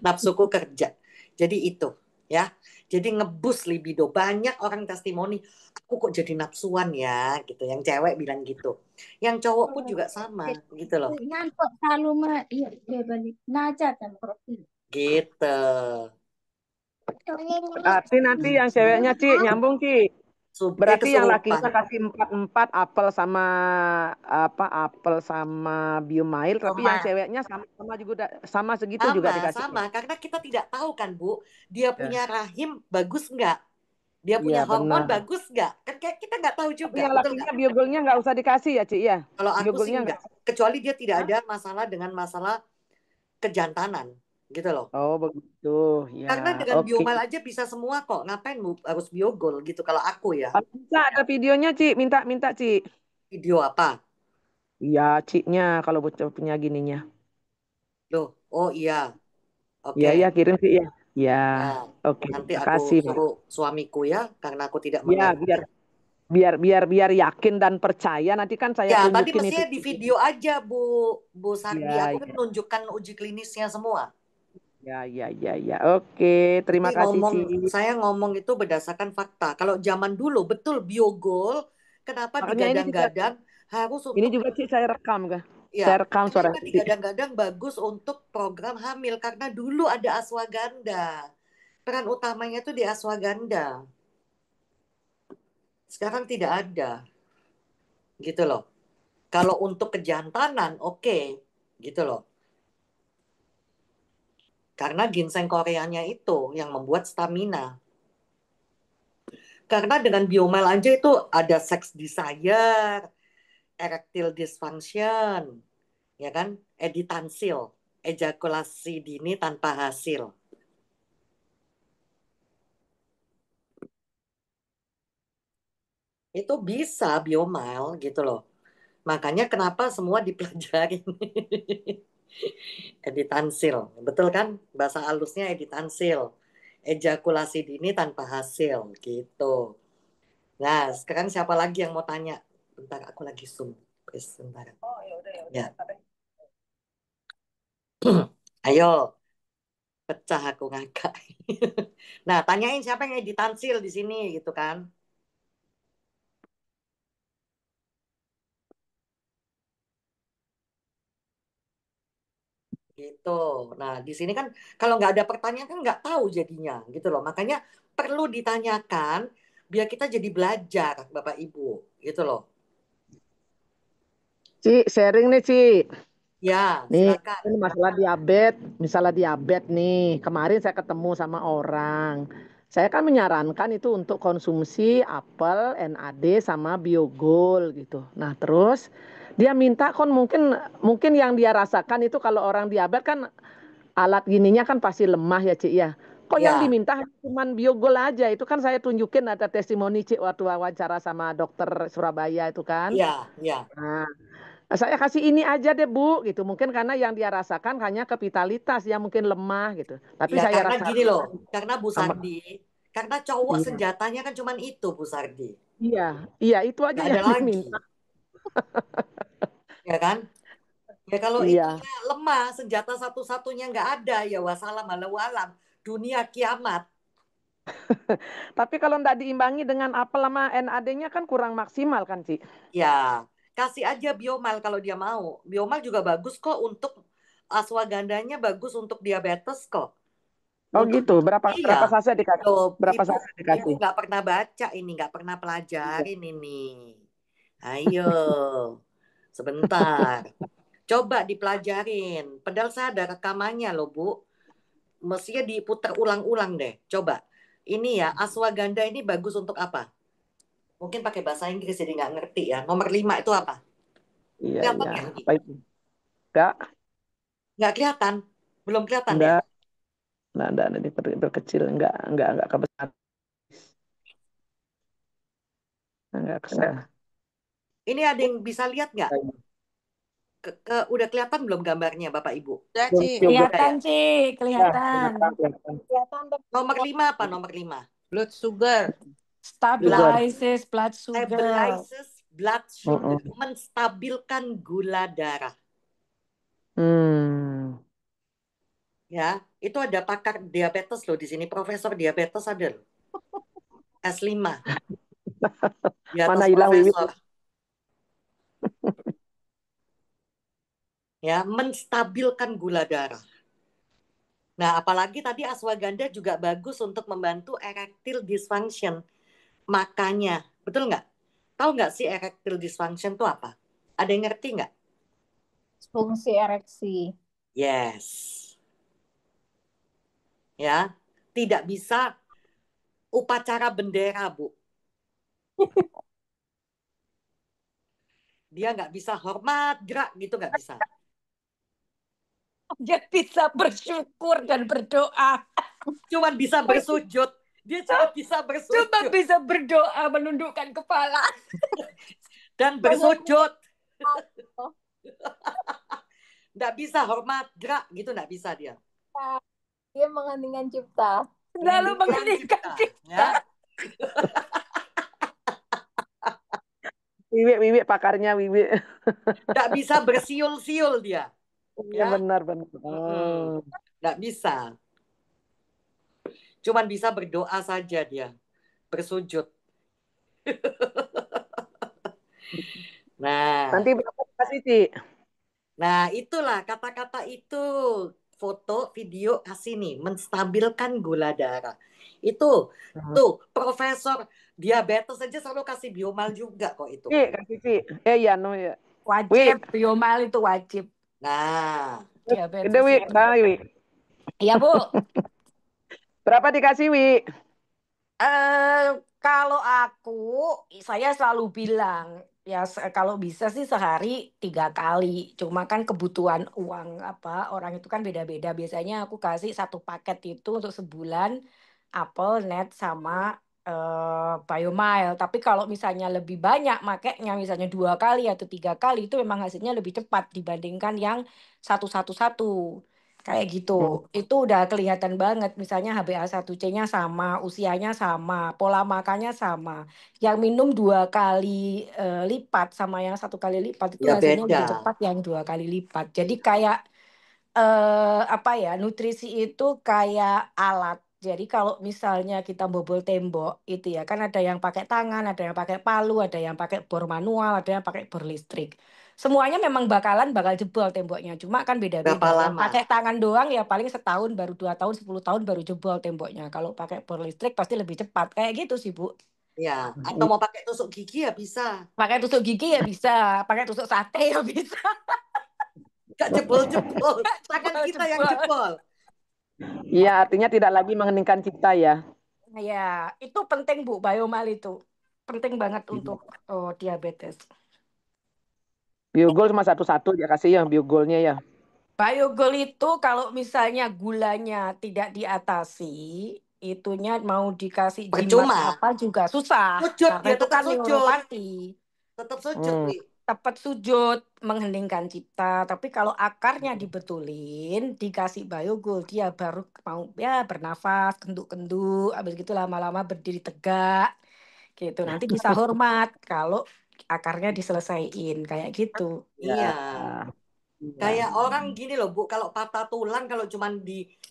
Nafsuku kerja. Jadi itu, ya. Jadi ngebus libido. Banyak orang testimoni, aku kok jadi nafsuan ya, gitu. Yang cewek bilang gitu. Yang cowok pun juga sama, gitu loh. Nyantok selalu mah iya dia balik naja dan profil. Gitu. Berarti nanti yang ceweknya, Ci, nyambung, Ci. Berarti yang lakinya kesurupan. kasih 4 apel sama apel sama biomail, tapi yang ceweknya sama juga sama segitu juga dikasih. Sama, karena kita tidak tahu kan, Bu, dia punya rahim bagus nggak? Dia punya Iya, hormon benar. bagus nggak? Kan kita nggak tahu Tapi juga, yang betul lakinya nggak? biogolnya nggak usah dikasih ya, Ci, ya? Kalau aku sih Biogolnya nggak, kecuali dia tidak ada masalah dengan masalah kejantanan, gitu loh. Oh, begitu. Ya, Karena dengan oke. biomal aja bisa semua kok. Ngapain harus biogol gitu kalau aku ya. Bisa ada videonya, Ci. Minta, Ci. Video apa? Iya, Ci-nya kalau punya gininya. Loh, oh iya. Oke. Iya, kirim, Ci, ya. Ya, Ya, oke. nanti aku Makasih, Mbak. suruh suamiku ya, karena aku tidak Ya, mengerti. biar yakin dan percaya. Nanti kan saya Ya, tadi tunjukin itu. mestinya di video aja, Bu Sardi. Ya, Aku kan ya. menunjukkan uji klinisnya semua. Ya. Oke, terima Jadi kasih, Ci. saya ngomong itu berdasarkan fakta. Kalau zaman dulu betul biogol, kenapa Makanya digadang-gadang harus ini untuk, juga, Ci, saya rekam, Kak. ya, Saya rekam suara kenapa Ci. digadang-gadang bagus untuk program hamil? Karena dulu ada ashwagandha. Peran utamanya itu di ashwagandha. Sekarang tidak ada. Gitu loh. Kalau untuk kejantanan, oke. Gitu loh. Karena ginseng Koreanya itu yang membuat stamina. Karena dengan biomal aja itu ada sex desire, erectile dysfunction, ya kan? Editansil, ejakulasi dini tanpa hasil. Itu bisa biomal gitu loh. Makanya kenapa semua dipelajarin. Editansil, betul kan? Bahasa halusnya editansil. Ejakulasi dini tanpa hasil gitu. Nah, sekarang siapa lagi yang mau tanya? Bentar, aku lagi Zoom. Sebentar. Oh, ya udah. Ya. Ayo, pecah aku ngakak. Nah, tanyain siapa yang editansil di sini gitu kan? Gitu. Nah, di sini kan kalau nggak ada pertanyaan kan nggak tahu jadinya gitu loh. Makanya perlu ditanyakan biar kita jadi belajar, Bapak Ibu, gitu loh. Ci, sharing nih, Ci. Ya, Nih, silakan. ini masalah diabetes, misalnya diabetes nih. Kemarin saya ketemu sama orang. Saya kan menyarankan itu untuk konsumsi apel, NAD sama Biogol gitu. Nah, terus dia minta kan mungkin yang dia rasakan itu kalau orang diabetes kan alat gininya kan pasti lemah ya, Cik, ya. Kok yang Ya, diminta cuman Biogol aja? Itu kan saya tunjukin ada testimoni, Cik, waktu wawancara sama dokter Surabaya itu kan. ya. Nah, saya kasih ini aja deh, Bu, gitu. Mungkin karena yang dia rasakan hanya kapitalitas yang mungkin lemah gitu. Tapi Ya, saya karena rasa gini loh, karena Bu sama Sardi, karena cowok iya. senjatanya kan cuman itu, Bu Sardi. Iya, itu aja Nggak yang ada lagi, diminta. ya kan? Ya kalau Iya. itunya lemah, senjata satu-satunya nggak ada, ya wassalam walau alam. Dunia kiamat. Tapi kalau nggak diimbangi dengan apel sama NAD-nya kan kurang maksimal kan, Ci? Ya, kasih aja biomal kalau dia mau. Biomal juga bagus kok untuk ashwagandanya, bagus untuk diabetes kok. Oh Untuk gitu. Berapa iya, saset dikasih? loh, Berapa ibu saset ibu dikasih? nggak pernah baca ini, nggak pernah pelajarin ini. Ayo, sebentar. Coba dipelajarin. Padahal saya ada rekamannya loh, Bu. Mestinya diputar ulang-ulang deh. Coba. Ini ya, ashwagandha ini bagus untuk apa? Mungkin pakai bahasa Inggris jadi nggak ngerti ya. Nomor 5 itu apa? Iya, Kelihatan iya. nggak? Apa itu? Enggak, Nggak kelihatan? Belum kelihatan ya? enggak. Enggak, berkecil. Enggak kebesar. Enggak kesana. Ini ada yang bisa lihat nggak? Udah kelihatan belum gambarnya, Bapak Ibu? Udah, Belum, Ci. belum. Kelihatan, Ci, Ya, kelihatan. kelihatan. Kelihatan Nomor 5 apa? Nomor 5. Blood sugar. stabilizes blood sugar. Stabilizes blood sugar. Mm-mm. Menstabilkan gula darah. Ya, itu ada pakar diabetes loh di sini, profesor diabetes ada loh. S5. Di atas Mana hilang Wiwi? profesor. Ya, menstabilkan gula darah. Nah, apalagi tadi ashwagandha juga bagus untuk membantu erectile dysfunction. Makanya, betul nggak? Tahu nggak sih erectile dysfunction itu apa? Ada yang ngerti nggak? Fungsi ereksi. Yes. Ya, tidak bisa upacara bendera, Bu. Dia nggak bisa hormat, gerak gitu nggak bisa. Dia bisa bersyukur dan berdoa. Cuman bisa bersujud. Dia cuma bisa bersujud. Cuma bisa berdoa, menundukkan kepala. Dan bersujud. Nggak bisa hormat, gerak gitu nggak bisa dia. Dia mengeningkan cipta. Lalu mengeningkan cipta. Ya. Wiwi pakarnya Wiwi. Nggak bisa bersiul-siul dia. Ya, benar. Nggak bisa. Cuman bisa berdoa saja dia. Bersujud. Nah. Nanti berapa kasih, Ci? Nah, itulah kata-kata itu. Foto, video, kasih nih. Menstabilkan gula darah. Itu. Tuh, profesor diabetes aja selalu kasih biomal juga kok itu. Kasih, Ci. Ya. Wajib, biomal itu wajib. Nah. Gede, Wi. Wi. Iya, Bu. Berapa dikasih, Wi? Kalau aku, saya selalu bilang, ya kalau bisa sih sehari 3 kali. Cuma kan kebutuhan uang orang itu kan beda-beda. Biasanya aku kasih 1 paket itu untuk sebulan, apel, net, sama biomile. Tapi kalau misalnya lebih banyak makanya misalnya 2 kali atau 3 kali itu memang hasilnya lebih cepat dibandingkan yang 111. Kayak gitu. Itu udah kelihatan banget. Misalnya HbA1c-nya sama, usianya sama, pola makannya sama. Yang minum 2 kali lipat sama yang 1 kali lipat itu Ya, hasilnya lebih beda. cepat yang 2 kali lipat. Jadi kayak nutrisi itu kayak alat. Jadi kalau misalnya kita bobol tembok itu ya kan ada yang pakai tangan, ada yang pakai palu, ada yang pakai bor manual, ada yang pakai bor listrik. Semuanya memang bakal jebol temboknya. Cuma kan beda-beda. Berapa Yang lama? pakai tangan doang ya paling setahun, baru 2 tahun, 10 tahun baru jebol temboknya. Kalau pakai bor listrik pasti lebih cepat. Kayak gitu sih, Bu. Ya, atau mau pakai tusuk gigi ya bisa. Pakai tusuk gigi ya bisa, pakai tusuk sate ya bisa. Gak jebol-jebol. Tangan kita yang jebol. Iya, artinya tidak lagi mengeningkan cipta ya. Ya, itu penting, Bu, biomal itu. Penting banget untuk diabetes. Biogol cuma satu-satu ya kasih ya biogolnya ya. Biogol itu kalau misalnya gulanya tidak diatasi, itunya mau dikasih jimat Percuma. apa juga susah. Sujud, Karena dia itu tetap kan sujud. neuropati. Tetap sujud, Wi. Tepat sujud, mengheningkan cipta. Tapi kalau akarnya dibetulin, dikasih biogol, dia baru mau ya bernafas, kenduk-kenduk, habis gitu lama-lama berdiri tegak. Gitu. Nanti bisa hormat kalau akarnya diselesaiin kayak gitu. Iya. Kayak orang gini loh, Bu, kalau patah tulang kalau cuman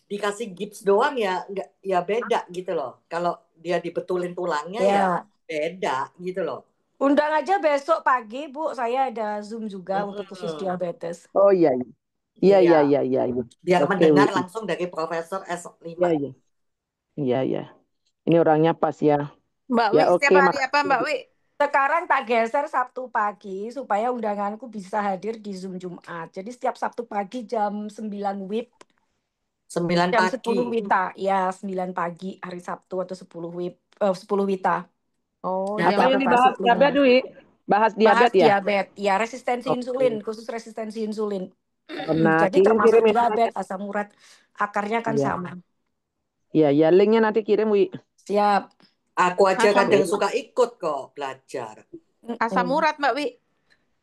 dikasih gips doang ya enggak ya beda gitu loh. Kalau dia dibetulin tulangnya ya beda gitu loh. Undang aja besok pagi, Bu. Saya ada Zoom juga untuk khusus diabetes. Oh iya. Iya. Biar Oke, mendengar Wi. langsung dari Profesor S5. Iya. Ini orangnya pas ya. Mbak Ya, Wi, oke, setiap hari apa Mbak Wi? Sekarang tak geser Sabtu pagi supaya undanganku bisa hadir di Zoom Jumat. Jadi setiap Sabtu pagi jam 9 WIB, 9 jam pagi. 10 WITA. Ya, 9 pagi hari Sabtu atau 10 WIB, 10 WITA. Oh, Nah, Atau jam yang Dapat dibahas masuk diabetes, 5. Dwi? Bahas Bahas diabetes ya? diabetes. Ya, resistensi insulin, Oke. khusus resistensi insulin. Nah, Jadi kirim-kirim termasuk ini. diabetes, asam urat, akarnya kan Iya, sama. iya, linknya nanti kirim, Wi. Siap. Aku aja asam kadang suka ikut kok belajar. asam Mm-mm. urat, Mbak Wi.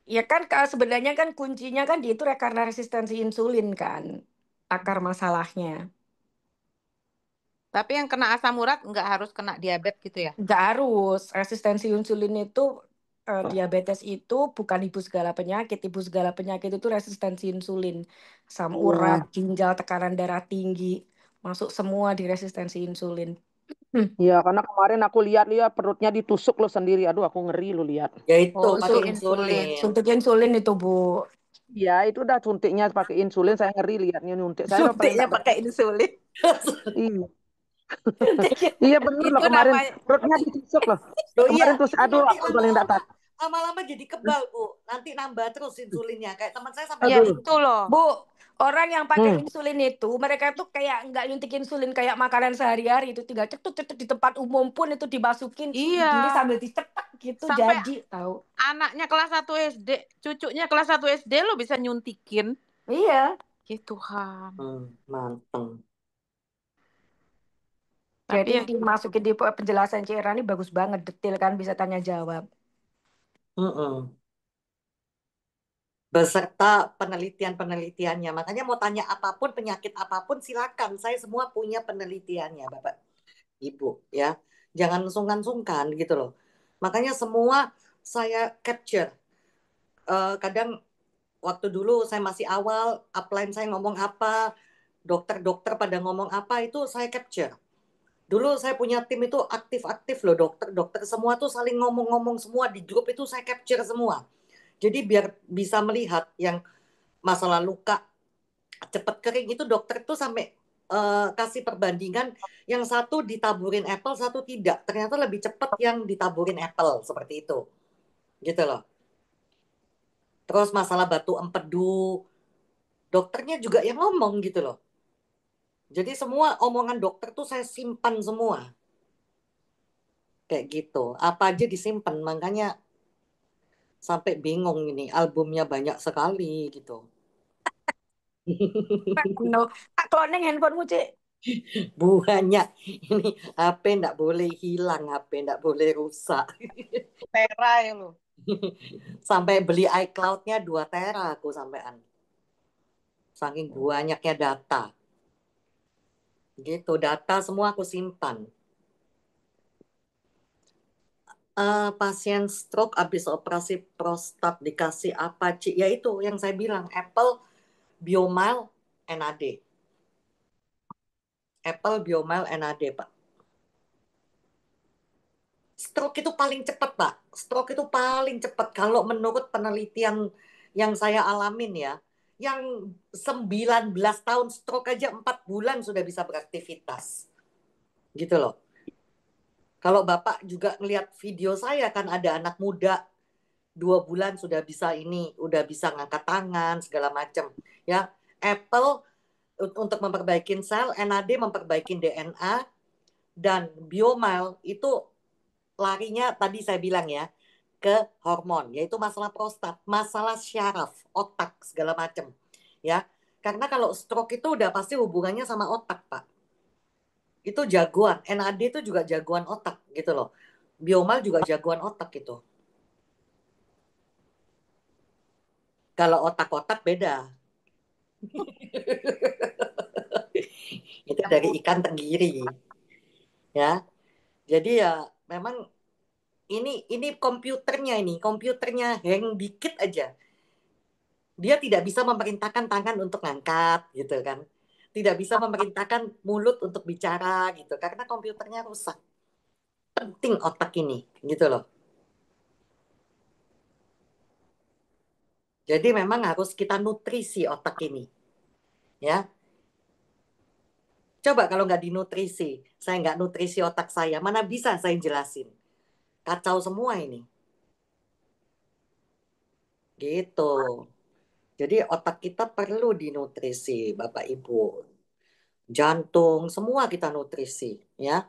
Ya kan sebenarnya kan kuncinya kan dia itu karena resistensi insulin kan akar masalahnya. Tapi yang kena asam urat nggak harus kena diabetes gitu ya? Nggak harus. Resistensi insulin itu diabetes itu bukan ibu segala penyakit. Ibu segala penyakit itu resistensi insulin. Asam Iya. urat, ginjal, tekanan darah tinggi, masuk semua di resistensi insulin. Iya, karena kemarin aku lihat perutnya ditusuk lo sendiri. Aduh, aku ngeri lo lihat. Ya itu Oh, pakai Untuk insulin. suntik insulin itu, Bu. Iya, itu udah suntiknya pakai insulin. Saya ngeri lihatnya nyuntik. Saya udah paling suntiknya tak pakai insulin. Iya. Suntiknya. Iya bener loh Itu kemarin namanya perutnya ditusuk loh. Loh Kemarin iya, terus itu aduh nanti aku paling tak lama-lama tahu. lama-lama jadi kebal, Bu. Nanti nambah terus insulinnya. Kayak teman saya sampai ya Aduh. itu loh. Bu, orang yang pakai Hmm. insulin itu, mereka tuh kayak nggak nyuntik insulin kayak makanan sehari-hari itu tinggal cetuk di tempat umum pun itu dimasukin Iya. gini sambil dicetak gitu Sampai jadi tahu. anaknya kelas 1 SD, cucunya kelas 1 SD lo bisa nyuntikin. Iya. Ya Tuhan. Manteng. Tapi Jadi ya dimasukin di penjelasan Cik Rani bagus banget, detail kan bisa tanya jawab. Mm-mm. Beserta penelitian-penelitiannya. Makanya mau tanya apapun, penyakit apapun, silakan. Saya semua punya penelitiannya, Bapak, Ibu. Ya, jangan sungkan-sungkan gitu loh. Makanya semua saya capture. Kadang waktu dulu saya masih awal, upline saya ngomong apa, dokter-dokter pada ngomong apa, itu saya capture. Dulu saya punya tim itu aktif-aktif loh, dokter-dokter semua tuh saling ngomong-ngomong semua di grup itu saya capture semua. Jadi biar bisa melihat yang masalah luka cepat kering itu dokter tuh sampai kasih perbandingan yang satu ditaburin apple, satu tidak. Ternyata lebih cepat yang ditaburin apple seperti itu. Gitu loh. Terus masalah batu empedu, dokternya juga yang ngomong gitu loh. Jadi semua omongan dokter tuh saya simpan semua. Kayak gitu. Apa aja disimpan, makanya sampai bingung ini, albumnya banyak sekali gitu. No, cloning handphonemu, Cik. Banyak. Ini HP ndak boleh hilang, HP ndak boleh rusak. tera ya lo. Sampai beli iCloud-nya 2 tera aku sampean. Saking banyaknya data. Gitu, data semua aku simpan. Pasien stroke habis operasi prostat dikasih apa, Ci? Ya itu yang saya bilang, Apple Biomile NAD. Apple Biomile NAD, Pak. Stroke itu paling cepat, Pak. Stroke itu paling cepat kalau menurut penelitian yang saya alamin ya. Yang 19 tahun stroke aja 4 bulan sudah bisa beraktivitas. Gitu loh. Kalau Bapak juga ngelihat video saya kan ada anak muda 2 bulan sudah bisa ini, udah bisa ngangkat tangan segala macam. Ya, Apple untuk memperbaiki sel, NAD memperbaiki DNA, dan Biomile itu larinya tadi saya bilang ya ke hormon, yaitu masalah prostat, masalah syaraf, otak segala macam. Ya, karena kalau stroke itu udah pasti hubungannya sama otak, Pak. Itu jagoan, NAD itu juga jagoan otak gitu loh. Biomal juga jagoan otak gitu. Kalau otak-otak beda. Itu dari ikan tenggiri. Ya. Jadi ya memang ini komputernya hang dikit aja. Dia tidak bisa memerintahkan tangan untuk ngangkat gitu kan. Tidak bisa memerintahkan mulut untuk bicara gitu karena komputernya rusak. Penting otak ini gitu loh. Jadi memang harus kita nutrisi otak ini. Ya. Coba kalau nggak dinutrisi, saya nggak nutrisi otak saya, mana bisa saya jelasin. Kacau semua ini. Gitu. Jadi otak kita perlu dinutrisi, Bapak Ibu. Jantung, semua kita nutrisi, ya,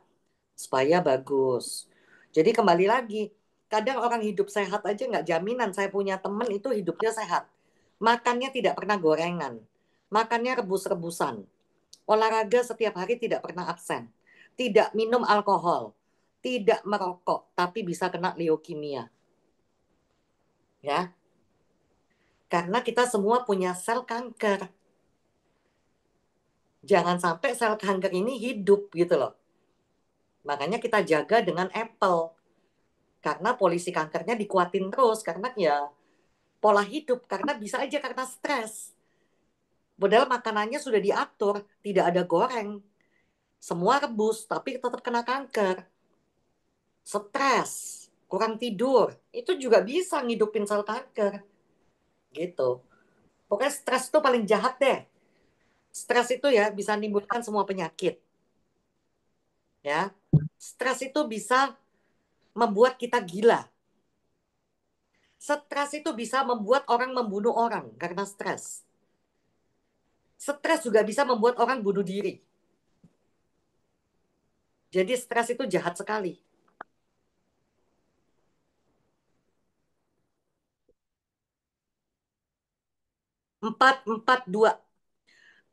supaya bagus. Jadi kembali lagi, kadang orang hidup sehat aja nggak jaminan. Saya punya temen itu hidupnya sehat. Makannya tidak pernah gorengan. Makannya rebus-rebusan. Olahraga setiap hari tidak pernah absen. Tidak minum alkohol. Tidak merokok, tapi bisa kena leukemia. Ya, karena kita semua punya sel kanker. Jangan sampai sel kanker ini hidup gitu loh. Makanya kita jaga dengan apple. Karena polisi kankernya dikuatin terus. Karena ya pola hidup. Karena bisa aja karena stres. Padahal makanannya sudah diatur. Tidak ada goreng. Semua rebus. Tapi tetap kena kanker. Stres. Kurang tidur. Itu juga bisa ngidupin sel kanker. Gitu. Pokoknya stres itu paling jahat deh. Stres itu ya bisa menimbulkan semua penyakit. Ya. Stres itu bisa membuat kita gila. Stres itu bisa membuat orang membunuh orang karena stres. Stres juga bisa membuat orang bunuh diri. Jadi stres itu jahat sekali. Empat dua.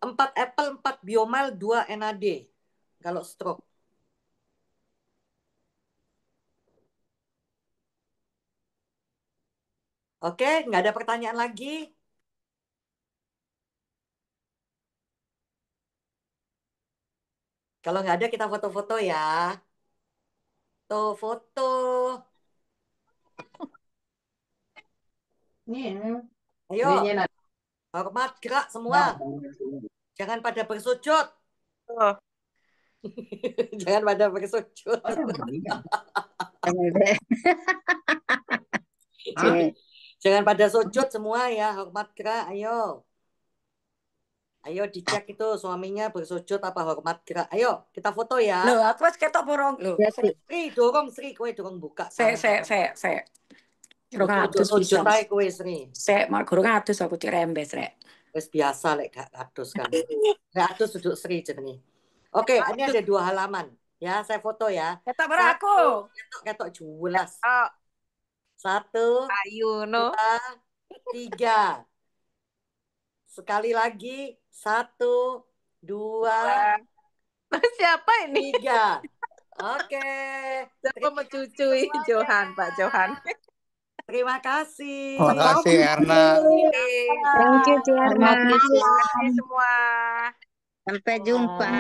4 apple, 4 biomel, 2 NAD. Kalau stroke. Oke, nggak ada pertanyaan lagi? Kalau nggak ada kita foto-foto ya. Tuh foto. Ayo, hormat gerak semua. Jangan pada bersujud. Jangan pada bersujud. Jangan pada sujud semua ya, hormat gerak. Ayo. Ayo dicek itu suaminya bersujud apa hormat gerak. Ayo, kita foto ya. Loh, aku harus ketok borong. Loh, Sri, dorong Sri, kowe dorong buka. Saya. Kurang atus sujud bisa. ae kowe Sri. Saya mak kurang atus aku dirembes rek. Wis biasa lek gak atus kan. Lek atus duduk Sri jenenge. Oke, ini ada 2 halaman. Ya, saya foto ya. Ketok borong aku. Ketok jelas. 1, Ayu no. 2, 3. Sekali lagi. 1, 2. Siapa ini? 3. Oke. Siapa mencucui Johan, Pak Johan? Terima kasih. Terima kasih Erna. Thank you, Erna. Terima kasih semua. Sampai jumpa.